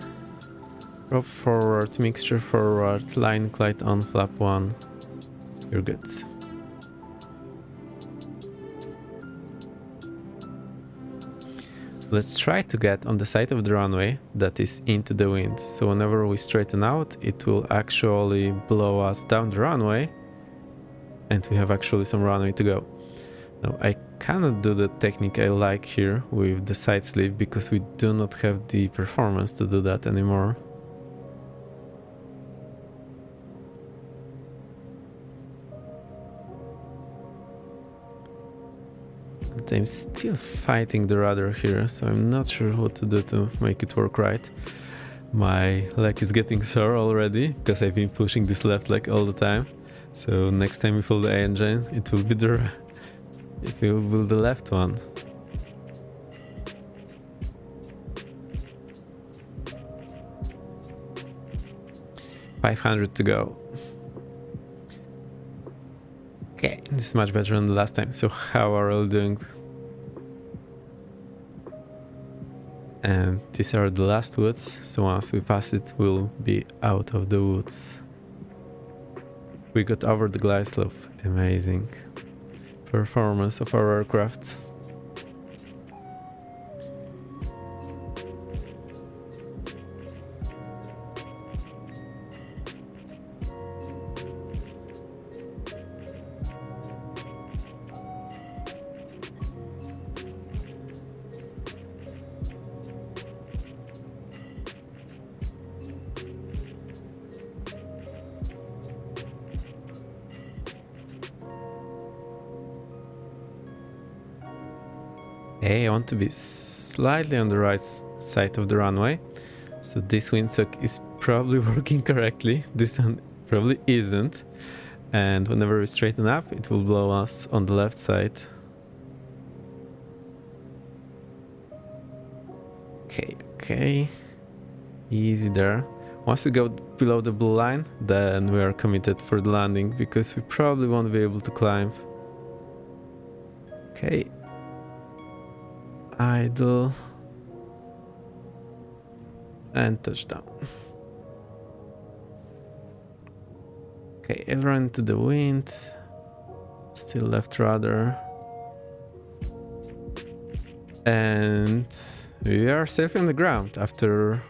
Rope forward, mixture forward, line light on, flap 1. You're good. Let's try to get on the side of the runway that is into the wind. So whenever we straighten out, it will actually blow us down the runway. And we have actually some runway to go. Now I cannot do the technique I like here with the side slip because we do not have the performance to do that anymore. And I'm still fighting the rudder here, so I'm not sure what to do to make it work right. My leg is getting sore already because I've been pushing this left leg all the time. So next time we fill the engine, it will be the left one. $500 to go. Okay, this is much better than the last time. So how are we doing? And these are the last woods. So once we pass it, we'll be out of the woods. We got over the glide slope. Amazing performance of our aircraft. Hey, I want to be slightly on the right side of the runway. So this windsock is probably working correctly. This one probably isn't. And whenever we straighten up, it will blow us on the left side. Okay. Easy there. Once we go below the blue line, then we are committed for the landing because we probably won't be able to climb. Okay. Idle. And touchdown. Okay, aileron into the wind. Still left rudder. And we are safe on the ground after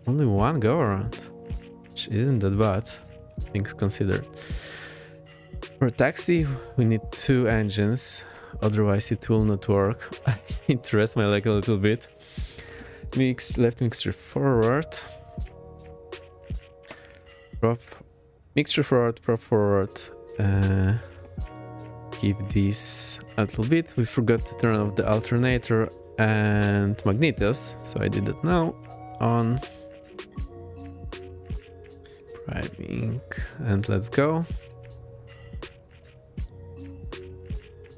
only one go around. Which isn't that bad, things considered. For a taxi, we need 2 engines, otherwise it will not work. I need to rest my leg a little bit. Left mixture forward. Prop. Mixture forward, prop forward. Give this a little bit. We forgot to turn off the alternator and magnetos, so I did that now. On. Driving, and let's go.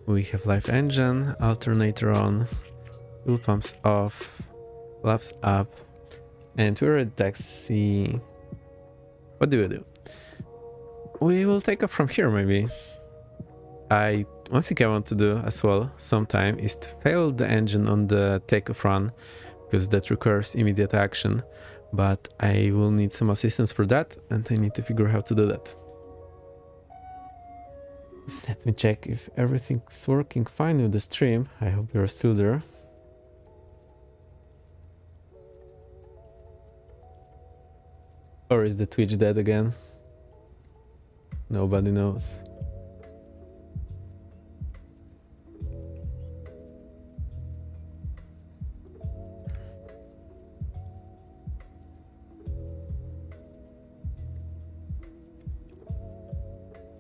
We have live engine, alternator on, fuel pumps off, flaps up, and we're at taxi. What do we do? We will take off from here, maybe. One thing I want to do as well sometime is to fail the engine on the takeoff run, because that requires immediate action, but I will need some assistance for that, and I need to figure out how to do that. Let me check if everything's working fine with the stream. I hope you're still there. Or is the Twitch dead again? Nobody knows.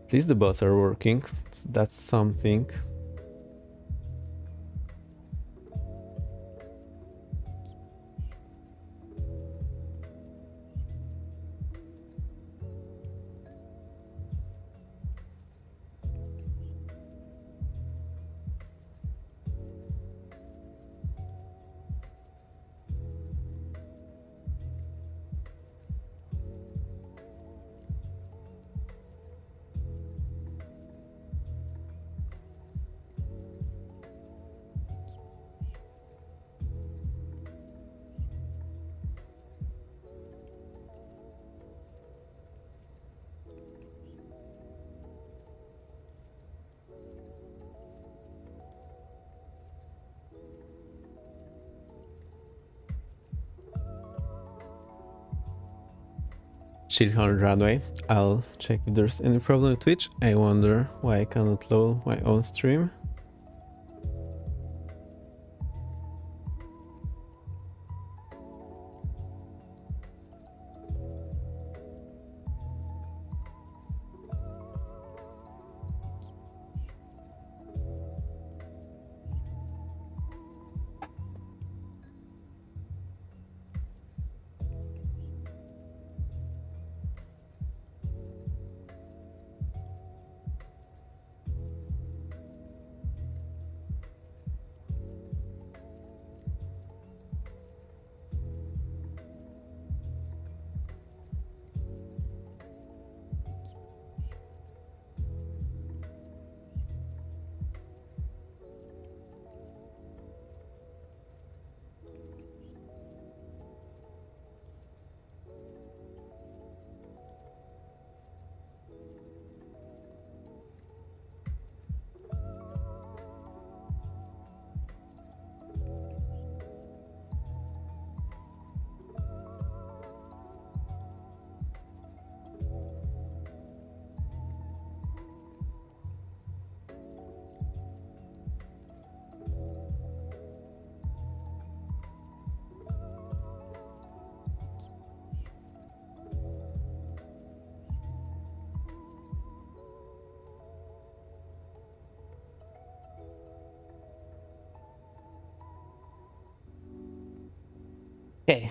At least the bots are working, so that's something. Chill on runway. I'll check if there's any problem with Twitch. I wonder why I cannot load my own stream. Okay,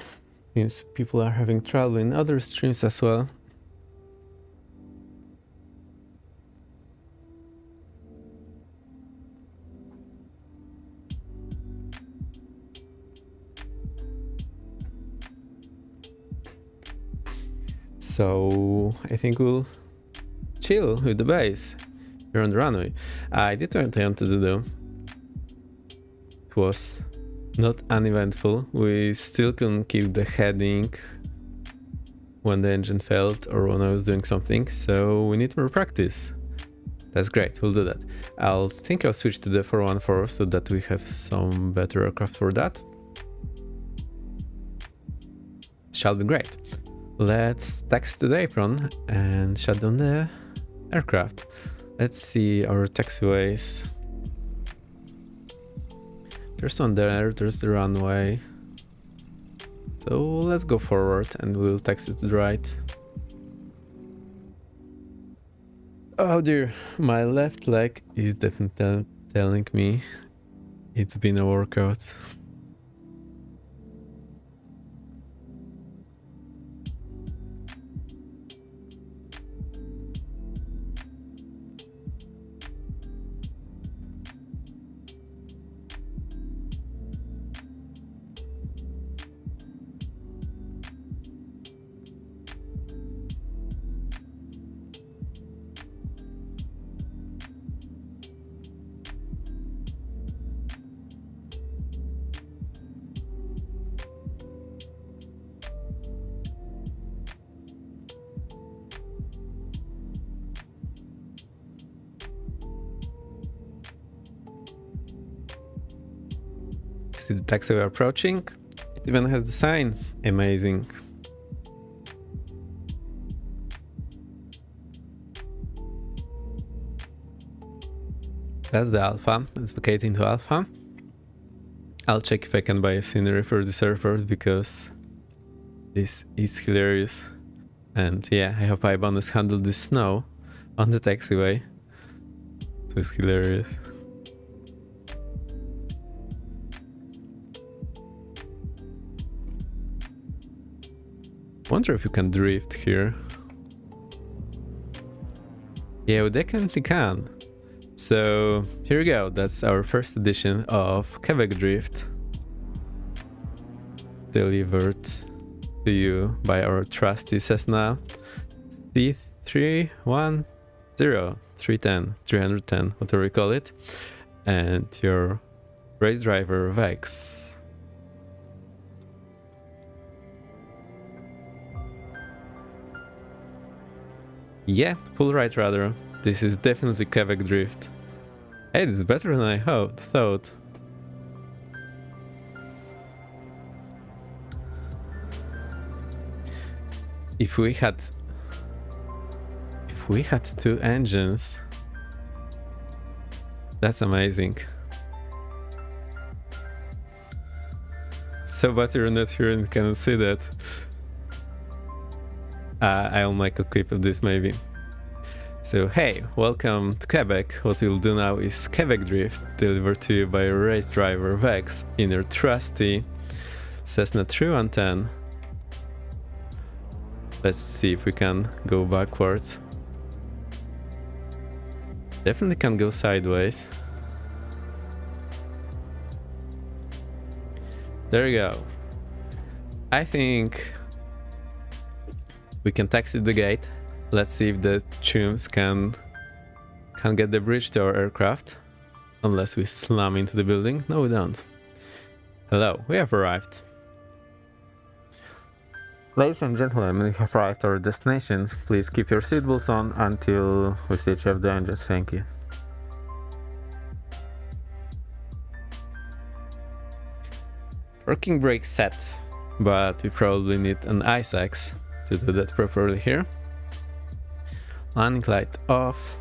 means people are having trouble in other streams as well. So I think we'll chill with the base here on the runway. I did what I wanted to do. It was not uneventful. We still can keep the heading when the engine failed or when I was doing something, so we need more practice. That's great, we'll do that. I'll switch to the 414 so that we have some better aircraft for that. Shall be great. Let's taxi to the apron and shut down the aircraft. Let's see our taxiways. There's one there, there's the runway. So let's go forward and we'll taxi to the right. Oh dear, my left leg is definitely telling me it's been a workout. See the taxiway approaching. It even has the sign. Amazing. That's the Alpha. Let's vacate into Alpha. I'll check if I can buy a scenery for this airport because this is hilarious. And yeah, I hope I bonus handled the snow on the taxiway. It was hilarious. Wonder if you can drift here. Yeah, we definitely can. So here we go. That's our first edition of Quebec Drift, delivered to you by our trusty Cessna C310, 310, whatever you call it, and your race driver Vex. Yeah, full right rather. This is definitely Quebec Drift. Hey, this is better than I thought. If we had two engines, that's amazing. So bad you're not here and cannot see that. I'll make a clip of this maybe. So hey, welcome to Quebec. What we'll do now is Quebec Drift, delivered to you by race driver Vex in your trusty Cessna 310. Let's see if we can go backwards. Definitely can go sideways. There you go. I think we can taxi the gate. Let's see if the chums can get the bridge to our aircraft. Unless we slam into the building. No, we don't. Hello, we have arrived. Ladies and gentlemen, we have arrived at our destination. Please keep your seatbelts on until we switch off the engines. Thank you. Working brake set, but we probably need an ice axe to do that properly here. Landing light off.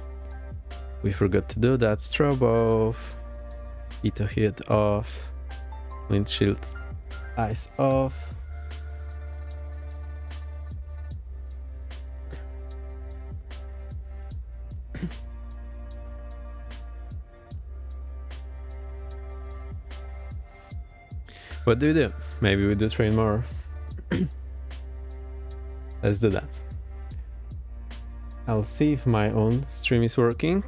We forgot to do that. Strobe off. Heater heat off. Windshield ice off. What do we do? Maybe we do train more. Let's do that. I'll see if my own stream is working.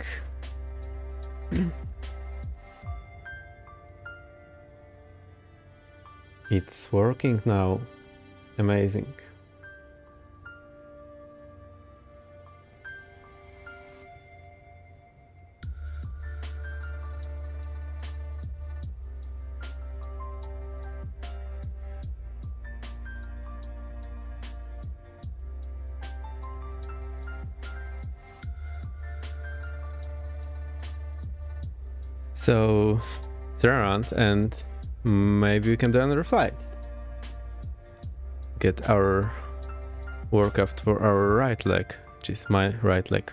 It's working now. Amazing. So turn around and maybe we can do another flight. Get our workout for our right leg, which is my right leg.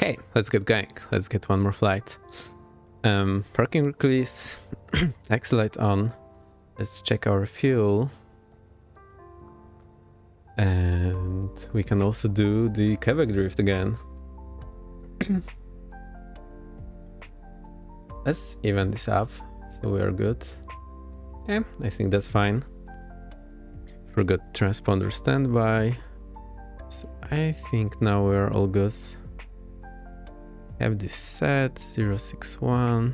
Okay, let's get going. Let's get one more flight. Parking release, taxi light on. Let's check our fuel. And we can also do the Quebec drift again. Let's even this up, so we are good. Yeah, I think that's fine. Forgot transponder standby. So I think now we're all good. Have this set 061.